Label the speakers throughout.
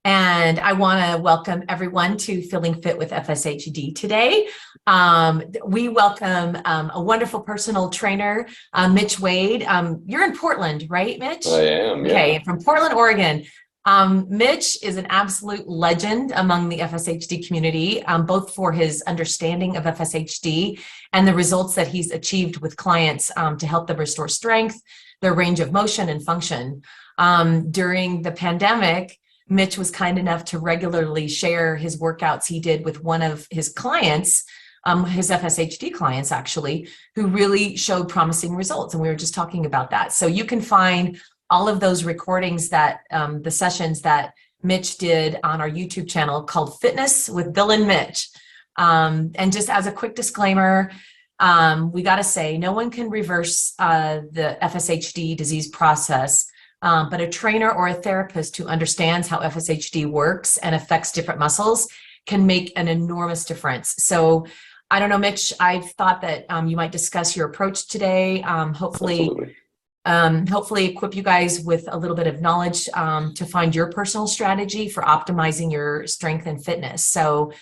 Speaker 1: And I want to welcome everyone to Feeling Fit with FSHD today. We welcome a wonderful personal trainer, Mitch Wade. You're in Portland, right, Mitch?
Speaker 2: I am, yeah.
Speaker 1: Okay, from Portland, Oregon. Mitch is an absolute legend among the FSHD community, both for his understanding of FSHD and the results that he's achieved with clients to help them restore strength, their range of motion and function. During the pandemic, Mitch was kind enough to regularly share his workouts he did with one of his clients, his FSHD clients actually, who really showed promising results. And we were just talking about that. So you can find all of those recordings that the sessions that Mitch did on our YouTube channel called Fitness with Bill and Mitch. And just as a quick disclaimer, we got to say no one can reverse the FSHD disease process. But a trainer or a therapist who understands how FSHD works and affects different muscles can make an enormous difference. So I don't know, Mitch, I thought that you might discuss your approach today. Hopefully equip you guys with a little bit of knowledge to find your personal strategy for optimizing your strength and fitness. So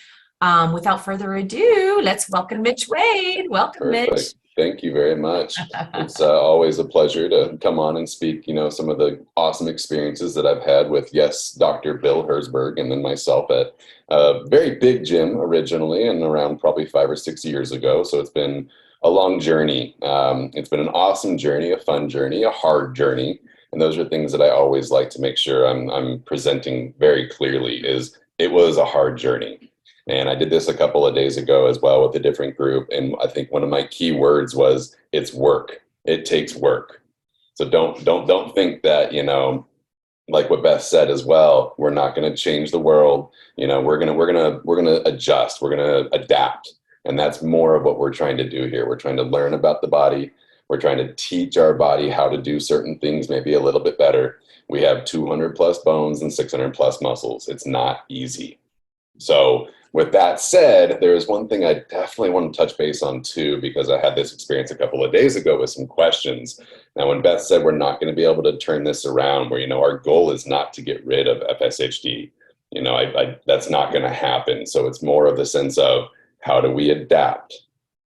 Speaker 1: without further ado, let's welcome Mitch Wade. Welcome,
Speaker 2: Perfect.
Speaker 1: Mitch.
Speaker 2: Thank you very much. It's always a pleasure to come on and speak, some of the awesome experiences that I've had with, yes, Dr. Bill Herzberg, and then myself at a very big gym originally and around probably 5 or 6 years ago. So it's been a long journey. It's been an awesome journey, a fun journey, a hard journey. And those are things that I always like to make sure I'm presenting very clearly is it was a hard journey. And I did this a couple of days ago as well with a different group. And I think one of my key words was it's work. It takes work. So don't think that, like what Beth said as well, we're not going to change the world. We're going to adjust. We're going to adapt. And that's more of what we're trying to do here. We're trying to learn about the body. We're trying to teach our body how to do certain things maybe a little bit better. We have 200 plus bones and 600 plus muscles. It's not easy. So with that said, there is one thing I definitely want to touch base on too, because I had this experience a couple of days ago with some questions. Now, when Beth said we're not going to be able to turn this around, where, our goal is not to get rid of FSHD, that's not going to happen. So it's more of the sense of how do we adapt?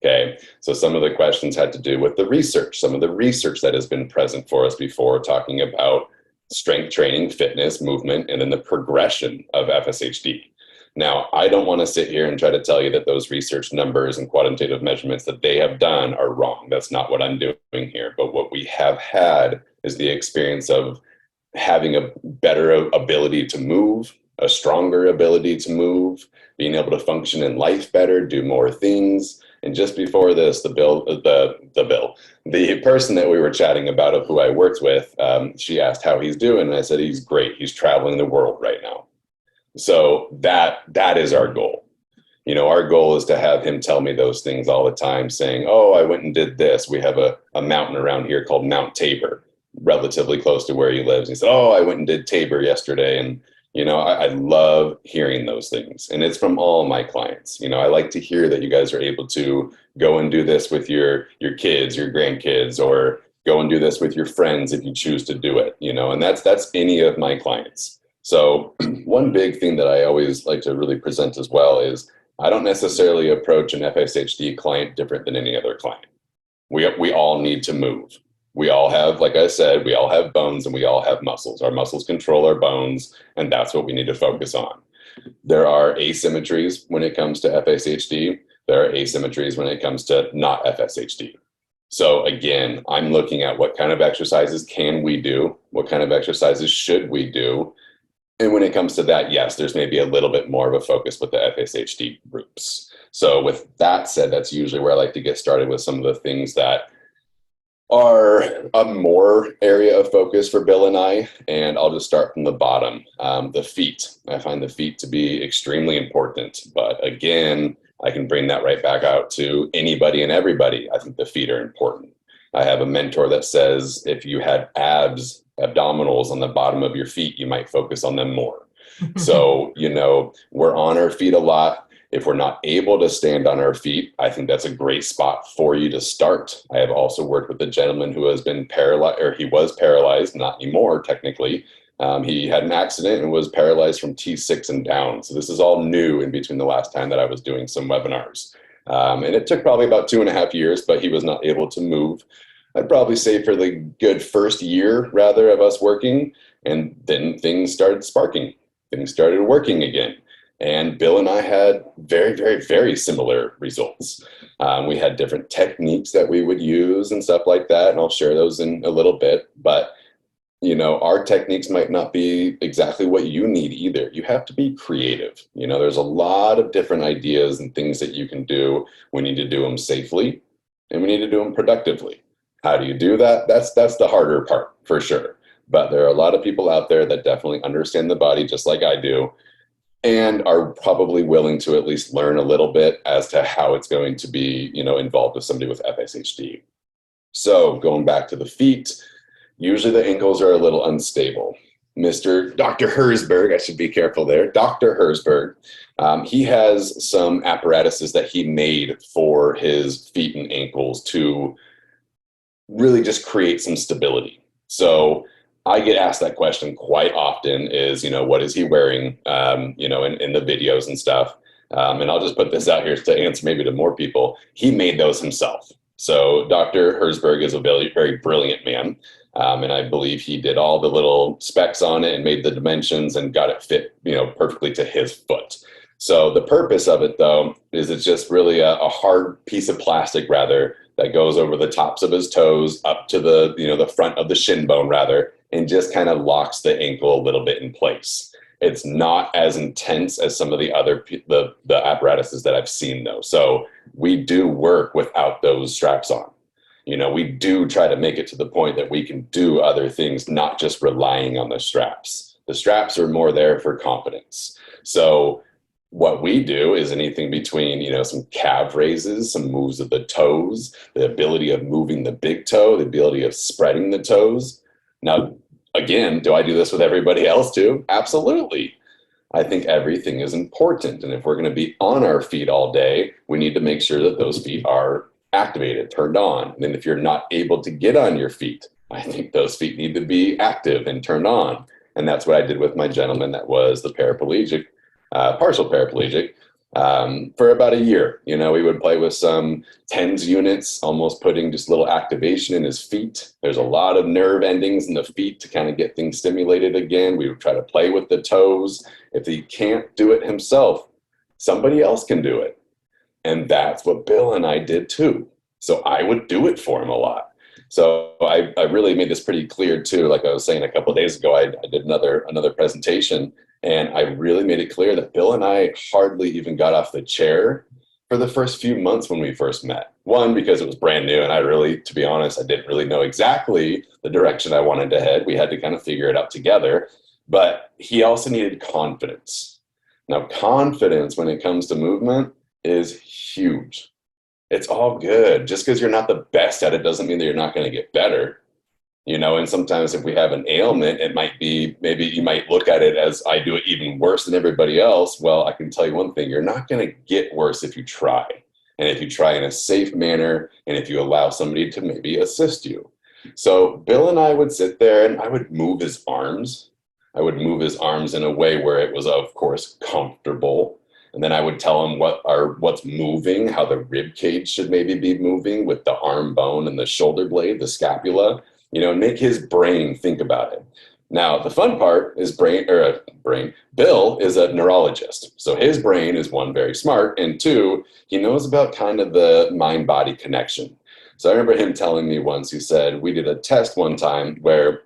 Speaker 2: Okay. So some of the questions had to do with the research, some of the research that has been present for us before, talking about strength training, fitness, movement, and then the progression of FSHD. Now, I don't want to sit here and try to tell you that those research numbers and quantitative measurements that they have done are wrong. That's not what I'm doing here. But what we have had is the experience of having a better ability to move, a stronger ability to move, being able to function in life better, do more things. And just before this, the person that we were chatting about, of who I worked with, she asked how he's doing. And I said, he's great. He's traveling the world right now. So that is our goal. Our goal is to have him tell me those things all the time, saying, oh, I went and did this. We have a mountain around here called Mount Tabor, relatively close to where he lives. He said, oh, I went and did Tabor yesterday. And, I love hearing those things. And it's from all my clients. I like to hear that you guys are able to go and do this with your kids, your grandkids, or go and do this with your friends if you choose to do it, and that's any of my clients. So one big thing that I always like to really present as well is I don't necessarily approach an FSHD client different than any other client. We all need to move. We all have, like I said, we all have bones and we all have muscles. Our muscles control our bones, and that's what we need to focus on. There are asymmetries when it comes to FSHD. There are asymmetries when it comes to not FSHD. So again, I'm looking at what kind of exercises can we do? What kind of exercises should we do? And when it comes to that, yes, there's maybe a little bit more of a focus with the FSHD groups. So with that said, that's usually where I like to get started with some of the things that are a more area of focus for Bill and I. And I'll just start from the bottom. The feet. I find the feet to be extremely important. But again, I can bring that right back out to anybody and everybody. I think the feet are important. I have a mentor that says if you had abdominals on the bottom of your feet, you might focus on them more. So, we're on our feet a lot. If we're not able to stand on our feet, I think that's a great spot for you to start. I have also worked with a gentleman who has been paralyzed, or he was paralyzed, not anymore technically, He had an accident and was paralyzed from T6 and down. So this is all new in between the last time that I was doing some webinars. And it took probably about 2.5 years, but he was not able to move. I'd probably say for the good first year, rather, of us working. And then things started sparking. Things started working again. And Bill and I had very, very, very similar results. We had different techniques that we would use and stuff like that. And I'll share those in a little bit. But our techniques might not be exactly what you need either. You have to be creative. There's a lot of different ideas and things that you can do. We need to do them safely, and we need to do them productively. How do you do that? That's the harder part, for sure. But there are a lot of people out there that definitely understand the body just like I do, and are probably willing to at least learn a little bit as to how it's going to be, involved with somebody with FSHD. So going back to the feet, usually the ankles are a little unstable. Dr. Herzberg, I should be careful there. Dr. Herzberg, he has some apparatuses that he made for his feet and ankles to really just create some stability. So I get asked that question quite often is, what is he wearing, in the videos and stuff. And I'll just put this out here to answer maybe to more people. He made those himself. So Dr. Herzberg is a very, very brilliant man. And I believe he did all the little specs on it and made the dimensions and got it fit, perfectly to his foot. So the purpose of it, though, is it's just really a hard piece of plastic, rather, that goes over the tops of his toes up to the front of the shin bone, rather, and just kind of locks the ankle a little bit in place. It's not as intense as some of the other the apparatuses that I've seen, though. So we do work without those straps on. We do try to make it to the point that we can do other things, not just relying on the straps. The straps are more there for confidence. So what we do is anything between, some calf raises, some moves of the toes, the ability of moving the big toe, the ability of spreading the toes. Now, again, do I do this with everybody else too? Absolutely. I think everything is important. And if we're going to be on our feet all day, we need to make sure that those feet are activated, turned on. And then if you're not able to get on your feet, I think those feet need to be active and turned on. And that's what I did with my gentleman that was the paraplegic, partial paraplegic, for about a year. We would play with some TENS units, almost putting just a little activation in his feet. There's a lot of nerve endings in the feet to kind of get things stimulated again. We would try to play with the toes. If he can't do it himself, somebody else can do it. And that's what Bill and I did too. So I would do it for him a lot. So I really made this pretty clear too. Like I was saying a couple of days ago, I did another presentation, and I really made it clear that Bill and I hardly even got off the chair for the first few months when we first met. One, because it was brand new, and to be honest, I didn't really know exactly the direction I wanted to head. We had to kind of figure it out together. But he also needed confidence. Now, confidence when it comes to movement is huge. It's all good. Just because you're not the best at it doesn't mean that you're not going to get better. And sometimes if we have an ailment, it might be, maybe you might look at it as I do it even worse than everybody else. Well, I can tell you one thing, you're not going to get worse if you try. And if you try in a safe manner, and if you allow somebody to maybe assist you. So Bill and I would sit there and I would move his arms. I would move his arms in a way where it was, of course, comfortable. And then I would tell him what's moving, how the rib cage should maybe be moving with the arm bone and the shoulder blade, the scapula, and make his brain think about it. Now, the fun part is Bill is a neurologist. So his brain is, one, very smart, and two, he knows about kind of the mind-body connection. So I remember him telling me once, he said, we did a test one time where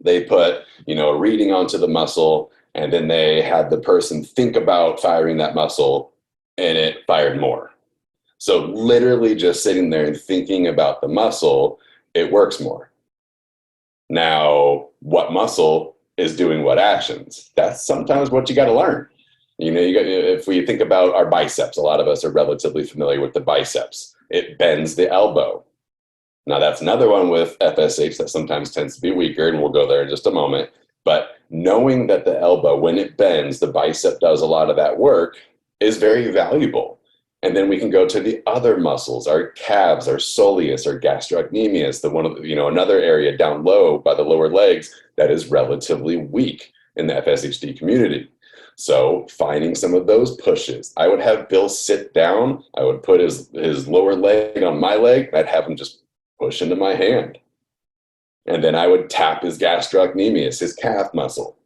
Speaker 2: they put, a reading onto the muscle, and then they had the person think about firing that muscle, and it fired more. So literally just sitting there and thinking about the muscle, it works more. Now, what muscle is doing what actions? That's sometimes what you got to learn. If we think about our biceps, a lot of us are relatively familiar with the biceps. It bends the elbow. Now, that's another one with FSH that sometimes tends to be weaker, and we'll go there in just a moment. But knowing that the elbow, when it bends, the bicep does a lot of that work is very valuable. And then we can go to the other muscles, our calves, our soleus, our gastrocnemius, the one of another area down low by the lower legs that is relatively weak in the FSHD community. So finding some of those pushes. I would have Bill sit down. I would put his lower leg on my leg. I'd have him just push into my hand. And then I would tap his gastrocnemius, his calf muscle.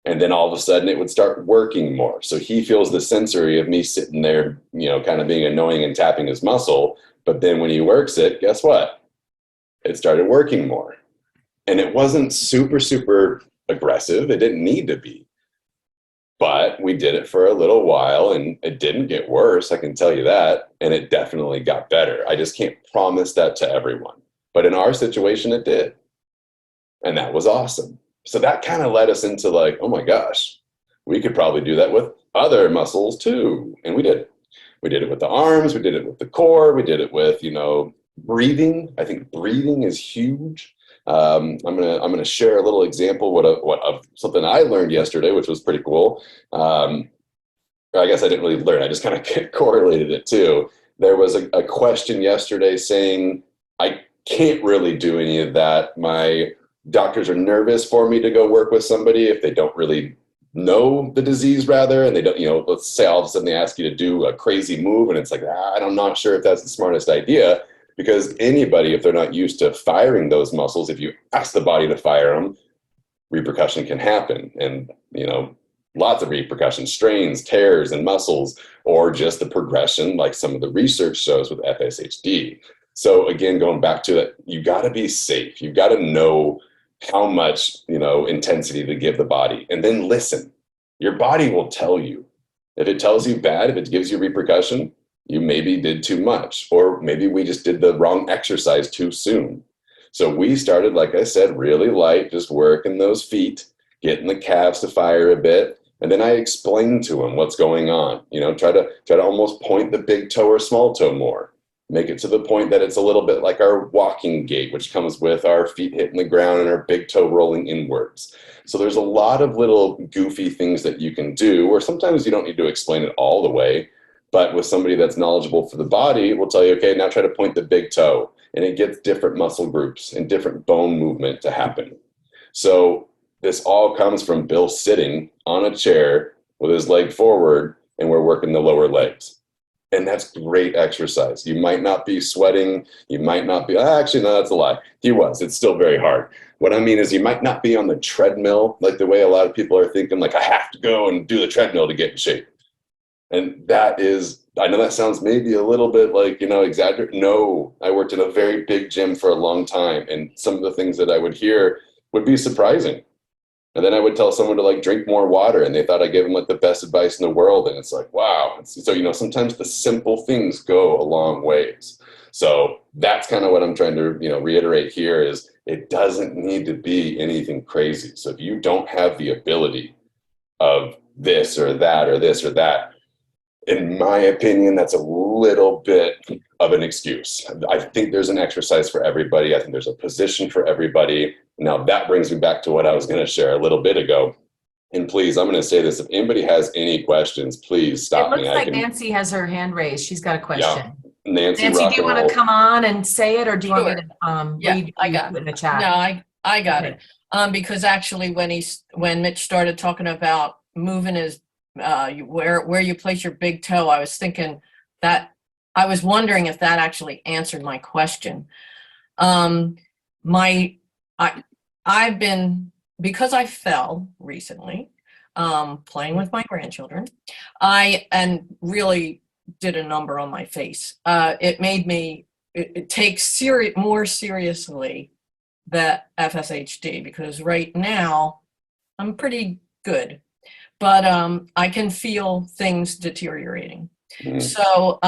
Speaker 2: And then all of a sudden it would start working more. So he feels the sensory of me sitting there, kind of being annoying and tapping his muscle. But then when he works it, guess what? It started working more. And it wasn't super, super aggressive. It didn't need to be. But we did it for a little while and it didn't get worse, I can tell you that. And it definitely got better. I just can't promise that to everyone. But in our situation, it did. And that was awesome. So that kind of led us into like, oh my gosh, we could probably do that with other muscles too. And we did. We did it with the arms. We did it with the core. We did it with, breathing. I think breathing is huge. I'm gonna share a little example of something I learned yesterday, which was pretty cool. I guess I didn't really learn. I just kind of correlated it too. There was a question yesterday saying, I can't really do any of that. My doctors are nervous for me to go work with somebody if they don't really know the disease rather. And they don't, let's say all of a sudden they ask you to do a crazy move and it's like, I'm not sure if that's the smartest idea. Because anybody, if they're not used to firing those muscles, if you ask the body to fire them, repercussion can happen. And, lots of repercussions, strains, tears in muscles, or just the progression, like some of the research shows with FSHD. So again, going back to it, you got to be safe. You've got to know how much, intensity to give the body. And then listen. Your body will tell you. If it tells you bad, if it gives you repercussion, you maybe did too much, or maybe we just did the wrong exercise too soon. So we started, like I said, really light, just working those feet, getting the calves to fire a bit. And then I explained to him what's going on, try to almost point the big toe or small toe more, make it to the point that it's a little bit like our walking gait, which comes with our feet hitting the ground and our big toe rolling inwards. So there's a lot of little goofy things that you can do, or sometimes you don't need to explain it all the way. But with somebody that's knowledgeable for the body, we'll tell you, okay, now try to point the big toe. And it gets different muscle groups and different bone movement to happen. So this all comes from Bill sitting on a chair with his leg forward, and we're working the lower legs. And that's great exercise. You might not be sweating. You might not be, actually, no, that's a lie. He was. It's still very hard. What I mean is you might not be on the treadmill like the way a lot of people are thinking, like, I have to go and do the treadmill to get in shape. And that is, I know that sounds maybe a little bit like, exaggerate. No, I worked in a very big gym for a long time. And some of the things that I would hear would be surprising. And then I would tell someone to like drink more water and they thought I gave them like the best advice in the world. And it's like, wow. So, sometimes the simple things go a long ways. So that's kind of what I'm trying to, reiterate here is it doesn't need to be anything crazy. So if you don't have the ability of this or that or this or that, in my opinion, that's a little bit of an excuse. I think there's an exercise for everybody. I think there's a position for everybody. Now that brings me back to what I was going to share a little bit ago. And please, I'm going to say this. If anybody has any questions, please stop me.
Speaker 1: It looks like Nancy has her hand raised. She's got a question.
Speaker 2: Yeah. Nancy,
Speaker 1: do you want to come on and say it, or do you want me to read
Speaker 3: I got
Speaker 1: it in the chat?
Speaker 3: No, I got it. Because actually when Mitch started talking about moving his where you place your big toe, I was thinking that I was wondering if that actually answered my question. I've been, because I fell recently, playing with my grandchildren, and really did a number on my face. It made me take more seriously the FSHD, because right now I'm pretty good. But I can feel things deteriorating. Mm-hmm. So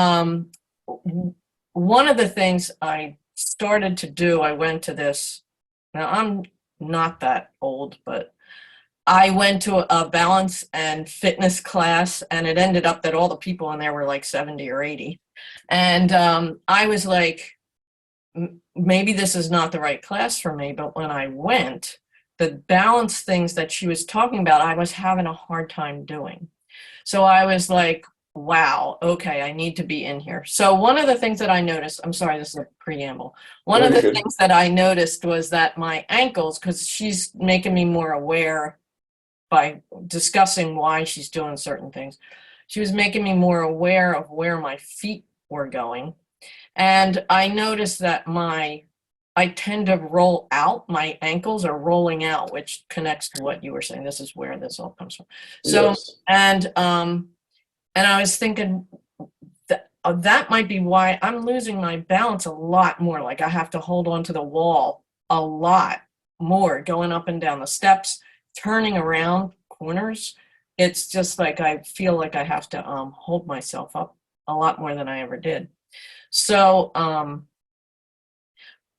Speaker 3: one of the things I started to do, I went to this, now I'm not that old, but I went to a balance and fitness class, and it ended up that all the people in there were like 70 or 80. And I was like, maybe this is not the right class for me. But when I went, the balance things that she was talking about, I was having a hard time doing. So I was like, wow, okay, I need to be in here. So one of the things that I noticed, I'm sorry, this is a preamble. One
Speaker 2: No,
Speaker 3: of
Speaker 2: you're
Speaker 3: the
Speaker 2: good.
Speaker 3: things that I noticed was that my ankles, because she's making me more aware by discussing why she's doing certain things, she was making me more aware of where my feet were going. And I noticed that I tend to roll out, my ankles are rolling out, which connects to what you were saying. This is where this all comes from. So,
Speaker 2: Yes.
Speaker 3: and I was thinking that that might be why I'm losing my balance a lot more. Like I have to hold on to the wall a lot more, going up and down the steps, turning around corners. It's just like I feel like I have to hold myself up a lot more than I ever did. So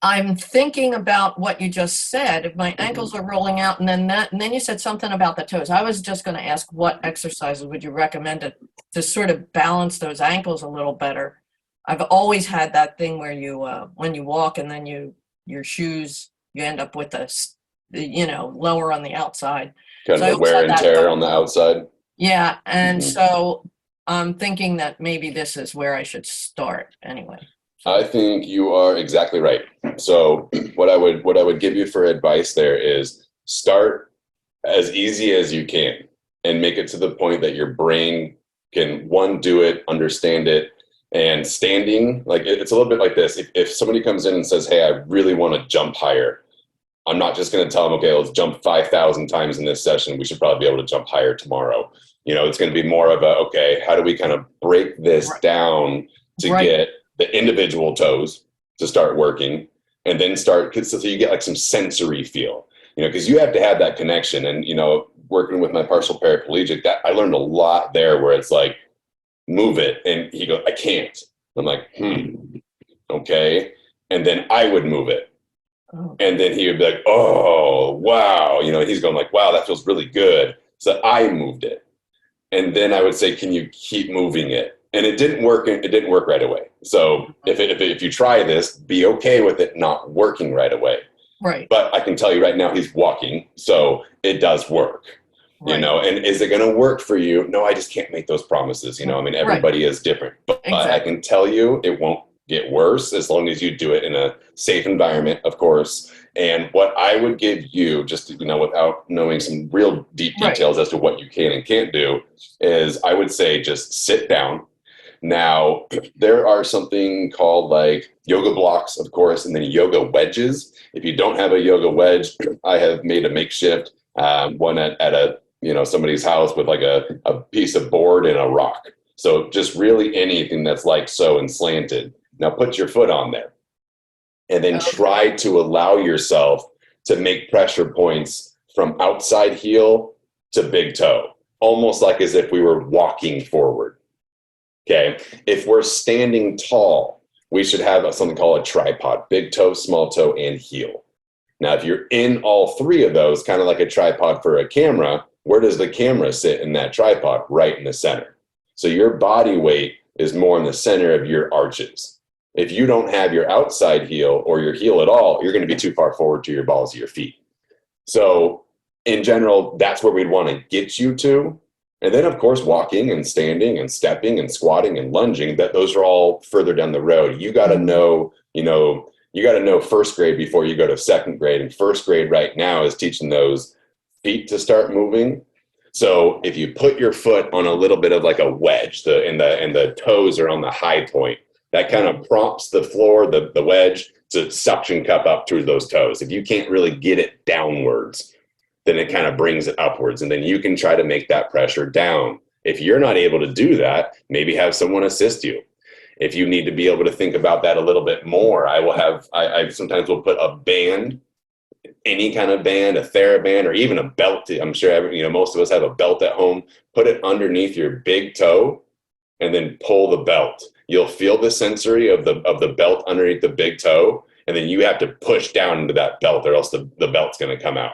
Speaker 3: I'm thinking about what you just said. If my ankles are rolling out, and then you said something about the toes. I was just going to ask, what exercises would you recommend to sort of balance those ankles a little better? I've always had that thing where you, when you walk, and then your shoes, you end up with lower on the outside.
Speaker 2: Kind
Speaker 3: So I
Speaker 2: of a
Speaker 3: always
Speaker 2: wear
Speaker 3: had
Speaker 2: and
Speaker 3: that
Speaker 2: tear
Speaker 3: going
Speaker 2: on the
Speaker 3: on.
Speaker 2: outside.
Speaker 3: Yeah, and
Speaker 2: Mhm.
Speaker 3: so I'm thinking that maybe this is where I should start anyway.
Speaker 2: I think you are exactly right. So what I would give you for advice there is start as easy as you can and make it to the point that your brain can one do it, understand it, and standing like it's a little bit like this. If somebody comes in and says, "Hey, I really want to jump higher," I'm not just going to tell them, "Okay, let's jump 5,000 times in this session. We should probably be able to jump higher tomorrow." It's going to be more of a, okay, how do we kind of break this
Speaker 3: Right,
Speaker 2: down to
Speaker 3: right,
Speaker 2: get the individual toes to start working and then start, so you get like some sensory feel, because you have to have that connection. And, working with my partial paraplegic, that I learned a lot there where it's like, move it. And he goes, "I can't." I'm like, okay. And then I would move it.
Speaker 3: okay,
Speaker 2: And then he would be like, "Oh, wow." He's going like, "Wow, that feels really good." So I moved it. And then I would say, "Can you keep moving it?" And it didn't work. It didn't work right away. So if you try this, be okay with it not working right away.
Speaker 3: right,
Speaker 2: But I can tell you right now, he's walking, so it does work.
Speaker 3: right,
Speaker 2: And is it going to work for you? No, I just can't make those promises. I mean,
Speaker 3: right,
Speaker 2: everybody is different, but I
Speaker 3: exactly.
Speaker 2: can tell you it won't get worse as long as you do it in a safe environment, of course. And what I would give you, just without knowing some real deep
Speaker 3: Right.
Speaker 2: details as to what you can and can't do, is I would say just sit down. Now, there are something called like yoga blocks, of course, and then yoga wedges. If you don't have a yoga wedge, I have made a makeshift one at a somebody's house with like a piece of board and a rock. So just really anything that's like so and slanted. Now put your foot on there and then
Speaker 3: Okay.
Speaker 2: try to allow yourself to make pressure points from outside heel to big toe, almost like as if we were walking forward. Okay. If we're standing tall, we should have something called a tripod: big toe, small toe, and heel. Now, if you're in all three of those, kind of like a tripod for a camera, where does the camera sit in that tripod? Right in the center. So your body weight is more in the center of your arches. If you don't have your outside heel or your heel at all, you're going to be too far forward to your balls of your feet. So in general, that's where we'd want to get you to. And then, of course, walking and standing and stepping and squatting and lunging, that those are all further down the road. You got to know, you got to know first grade before you go to second grade. And first grade right now is teaching those feet to start moving. So if you put your foot on a little bit of like a wedge, and the toes are on the high point, that kind of prompts the floor, the wedge, to suction cup up through those toes. If you can't really get it downwards, then it kind of brings it upwards. And then you can try to make that pressure down. If you're not able to do that, maybe have someone assist you. If you need to be able to think about that a little bit more, I sometimes will put a band, any kind of band, a TheraBand, or even a belt. I'm sure most of us have a belt at home. Put it underneath your big toe and then pull the belt. You'll feel the sensory of the belt underneath the big toe, and then you have to push down into that belt, or else the belt's going to come out.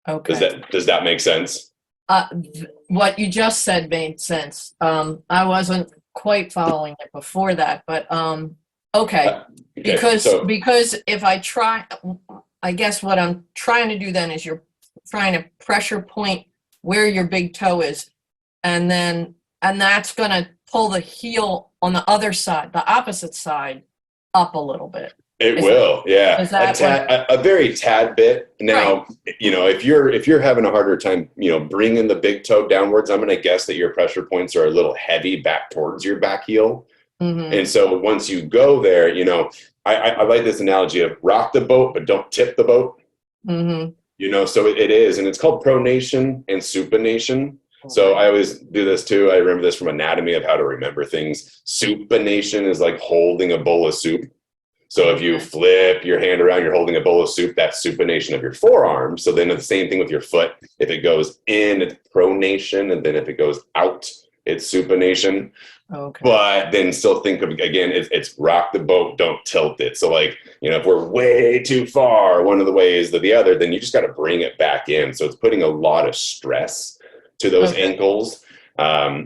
Speaker 3: Okay.
Speaker 2: Does that make sense?
Speaker 3: What you just said made sense. I wasn't quite following it before that, but okay.
Speaker 2: Okay. So
Speaker 3: Because if I try, I guess what I'm trying to do then is you're trying to pressure point where your big toe is, and then and that's going to pull the heel on the other side, the opposite side, up a little bit.
Speaker 2: It
Speaker 3: Is
Speaker 2: will, yeah.
Speaker 3: is that
Speaker 2: A very tad bit. Now, you know, if you're having a harder time, you know, bringing the big toe downwards, I'm going to guess that your pressure points are a little heavy back towards your back heel.
Speaker 3: Mm-hmm.
Speaker 2: And so once you go there, you know, I like this analogy of rock the boat, but don't tip the boat.
Speaker 3: Mm-hmm.
Speaker 2: You know, so it is, and it's called pronation and supination. So I always do this too. I remember this from anatomy of how to remember things. Supination is like holding a bowl of soup. So if you flip your hand around, you're holding a bowl of soup, that's supination of your forearm. So then the same thing with your foot. If it goes in, it's pronation. And then if it goes out, it's supination.
Speaker 3: Okay.
Speaker 2: But then still think of, again, it's rock the boat, don't tilt it. So like, you know, if we're way too far one of the ways to the other, then you just got to bring it back in. So it's putting a lot of stress to those ankles,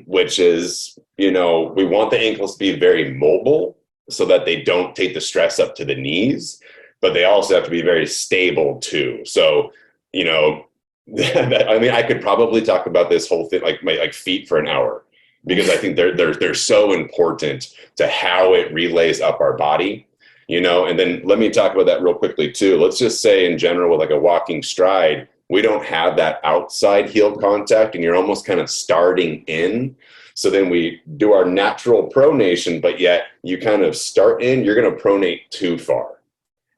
Speaker 2: which is, you know, we want the ankles to be very mobile so that they don't take the stress up to the knees, but they also have to be very stable too. So, you know, I mean, I could probably talk about this whole thing, like my feet for an hour, because I think they're so important to how it relays up our body, you know. And then let me talk about that real quickly too. Let's just say in general with like a walking stride, we don't have that outside heel contact and you're almost kind of starting in. So then we do our natural pronation, but yet you kind of start in, you're going to pronate too far.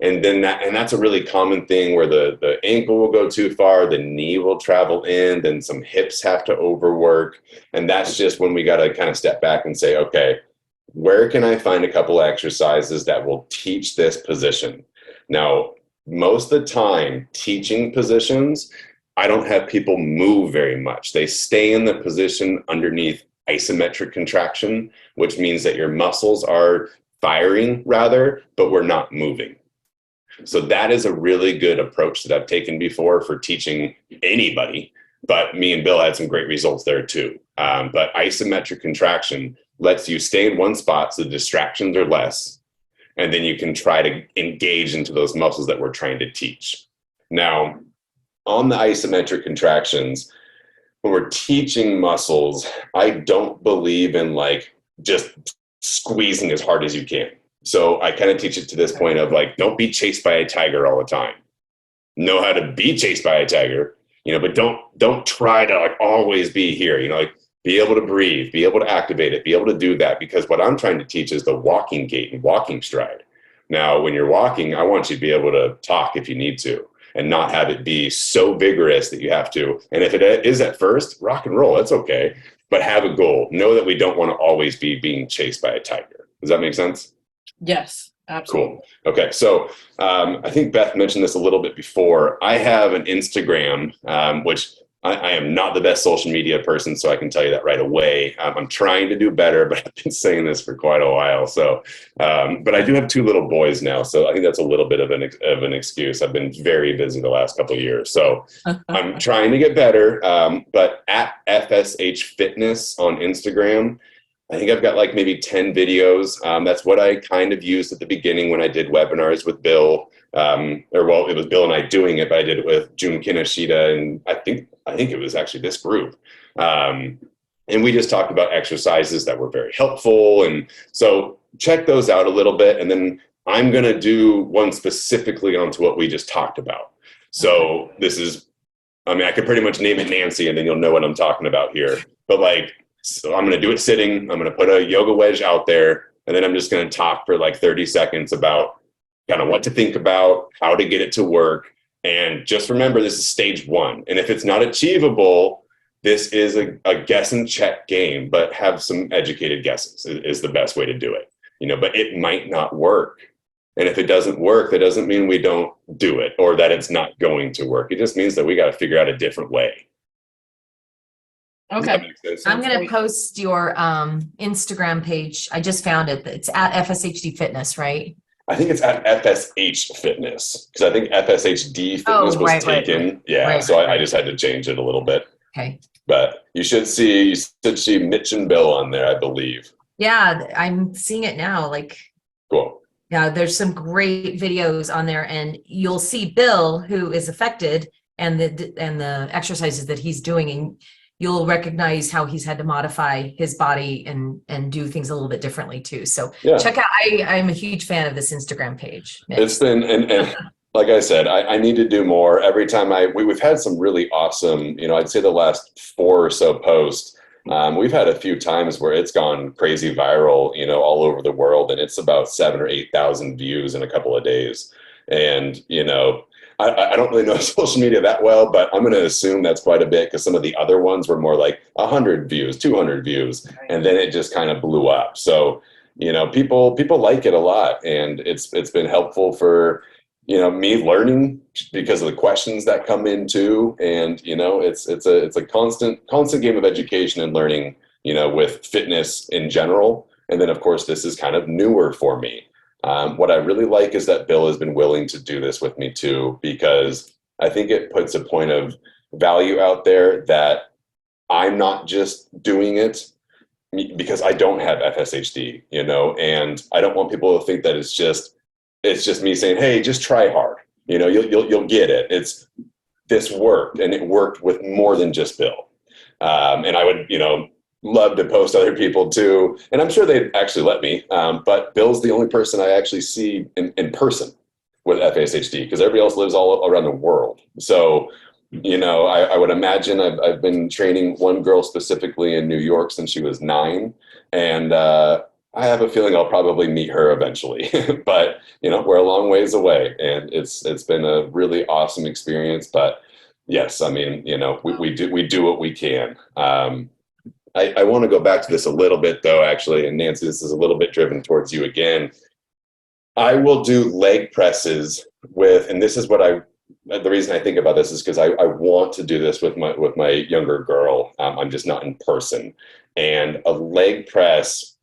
Speaker 2: And then that's a really common thing where the ankle will go too far, the knee will travel in, then some hips have to overwork. And that's just when we got to kind of step back and say, okay, where can I find a couple exercises that will teach this position? Now, most of the time teaching positions, I don't have people move very much. They stay in the position underneath isometric contraction, which means that your muscles are firing rather, but we're not moving. So that is a really good approach that I've taken before for teaching anybody, but me and Bill had some great results there too. But isometric contraction lets you stay in one spot so the distractions are less, and then you can try to engage into those muscles that we're trying to teach. Now, on the isometric contractions, when we're teaching muscles, I don't believe in like just squeezing as hard as you can. So I kind of teach it to this point of like, don't be chased by a tiger all the time. Know how to be chased by a tiger, you know, but don't try to like always be here, you know, like be able to breathe, be able to activate it, be able to do that. Because what I'm trying to teach is the walking gait and walking stride. Now, when you're walking, I want you to be able to talk if you need to, and not have it be so vigorous that you have to. And if it is at first, rock and roll, that's okay. But have a goal. Know that we don't want to always be being chased by a tiger. Does that make sense?
Speaker 3: Yes, absolutely.
Speaker 2: Cool. Okay. So I think Beth mentioned this a little bit before. I have an Instagram, which I am not the best social media person, so I can tell you that right away. I'm trying to do better, but I've been saying this for quite a while. So, but I do have 2 little boys now, so I think that's a little bit of an excuse. I've been very busy the last couple of years, so I'm trying to get better. But at FSH Fitness on Instagram, I think I've got like maybe 10 videos. That's what I kind of used at the beginning when I did webinars with Bill. It was Bill and I doing it, but I did it with Jun Kinoshita, and I think it was actually this group. And we just talked about exercises that were very helpful. And so check those out a little bit. And then I'm going to do one specifically onto what we just talked about. So this is, I mean, I could pretty much name it Nancy, and then you'll know what I'm talking about here. But like, so I'm going to do it sitting. I'm going to put a yoga wedge out there, and then I'm just going to talk for like 30 seconds about kind of what to think about, how to get it to work. And just remember, this is stage 1. And if it's not achievable, this is a guess and check game, but have some educated guesses is the best way to do it. You know, but it might not work. And if it doesn't work, that doesn't mean we don't do it or that it's not going to work. It just means that we got to figure out a different way.
Speaker 3: Okay.
Speaker 1: I'm going to post your Instagram page. I just found it. It's at FSHD Fitness, right?
Speaker 2: I think it's at FSH Fitness, because I think FSHD Fitness was taken. Right. Yeah, so I just had to change it a little bit.
Speaker 1: Okay.
Speaker 2: But you should see Mitch and Bill on there, I believe.
Speaker 1: Yeah, I'm seeing it now. Like,
Speaker 2: cool.
Speaker 1: Yeah, there's some great videos on there, and you'll see Bill, who is affected, and the exercises that he's doing, and you'll recognize how he's had to modify his body and do things a little bit differently too. So
Speaker 2: Yeah.
Speaker 1: check out, I'm a huge fan of this Instagram page.
Speaker 2: It's been, and like I said, I need to do more. Every time we've had some really awesome, I'd say the last 4 or so posts, we've had a few times where it's gone crazy viral, all over the world, and it's about 7,000 or 8,000 views in a couple of days. And, I don't really know social media that well, but I'm going to assume that's quite a bit, because some of the other ones were more like 100 views, 200 views, and then it just kind of blew up. So, people like it a lot, and it's been helpful for, me learning because of the questions that come in too. And, it's a constant game of education and learning, with fitness in general. And then of course, this is kind of newer for me. What I really like is that Bill has been willing to do this with me too, because I think it puts a point of value out there that I'm not just doing it because I don't have FSHD, and I don't want people to think that it's just me saying, hey, just try hard, you'll get it. This worked, and it worked with more than just Bill. And I would, love to post other people too. And I'm sure they'd actually let me. But Bill's the only person I actually see in person with FSHD, because everybody else lives all around the world. So, I would imagine I've been training one girl specifically in New York since she was 9. And I have a feeling I'll probably meet her eventually. But, we're a long ways away. And it's been a really awesome experience. But yes, I mean, we do what we can. I want to go back to this a little bit though, actually, and Nancy, this is a little bit driven towards you again. I will do leg presses and this is the reason I think about this is because I want to do this with my younger girl. I'm just not in person. And a leg press,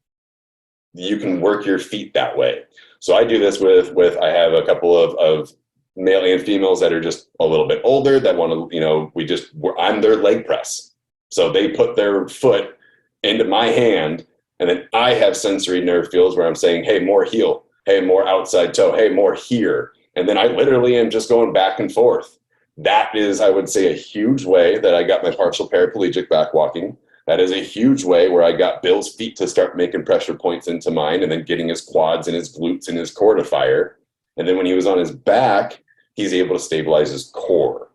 Speaker 2: you can work your feet that way. So I do this with I have a couple of male and females that are just a little bit older that want to, I'm their leg press. So they put their foot into my hand, and then I have sensory nerve fields where I'm saying, hey, more heel, hey, more outside toe, hey, more here. And then I literally am just going back and forth. That is, I would say, a huge way that I got my partial paraplegic back walking. That is a huge way where I got Bill's feet to start making pressure points into mine, and then getting his quads and his glutes and his core to fire. And then when he was on his back, he's able to stabilize his core.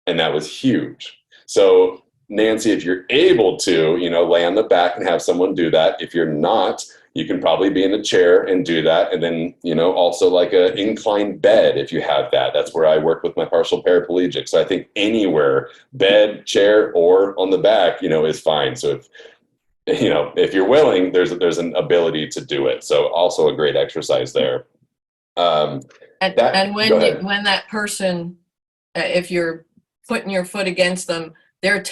Speaker 2: And that was huge. So Nancy, if you're able to, lay on the back and have someone do that. If you're not, you can probably be in a chair and do that. And then, also like an inclined bed, if you have that. That's where I work with my partial paraplegic. So I think anywhere, bed, chair, or on the back, is fine. So if you're willing, there's an ability to do it. So also a great exercise there.
Speaker 3: And when that person, if you're putting your foot against them, are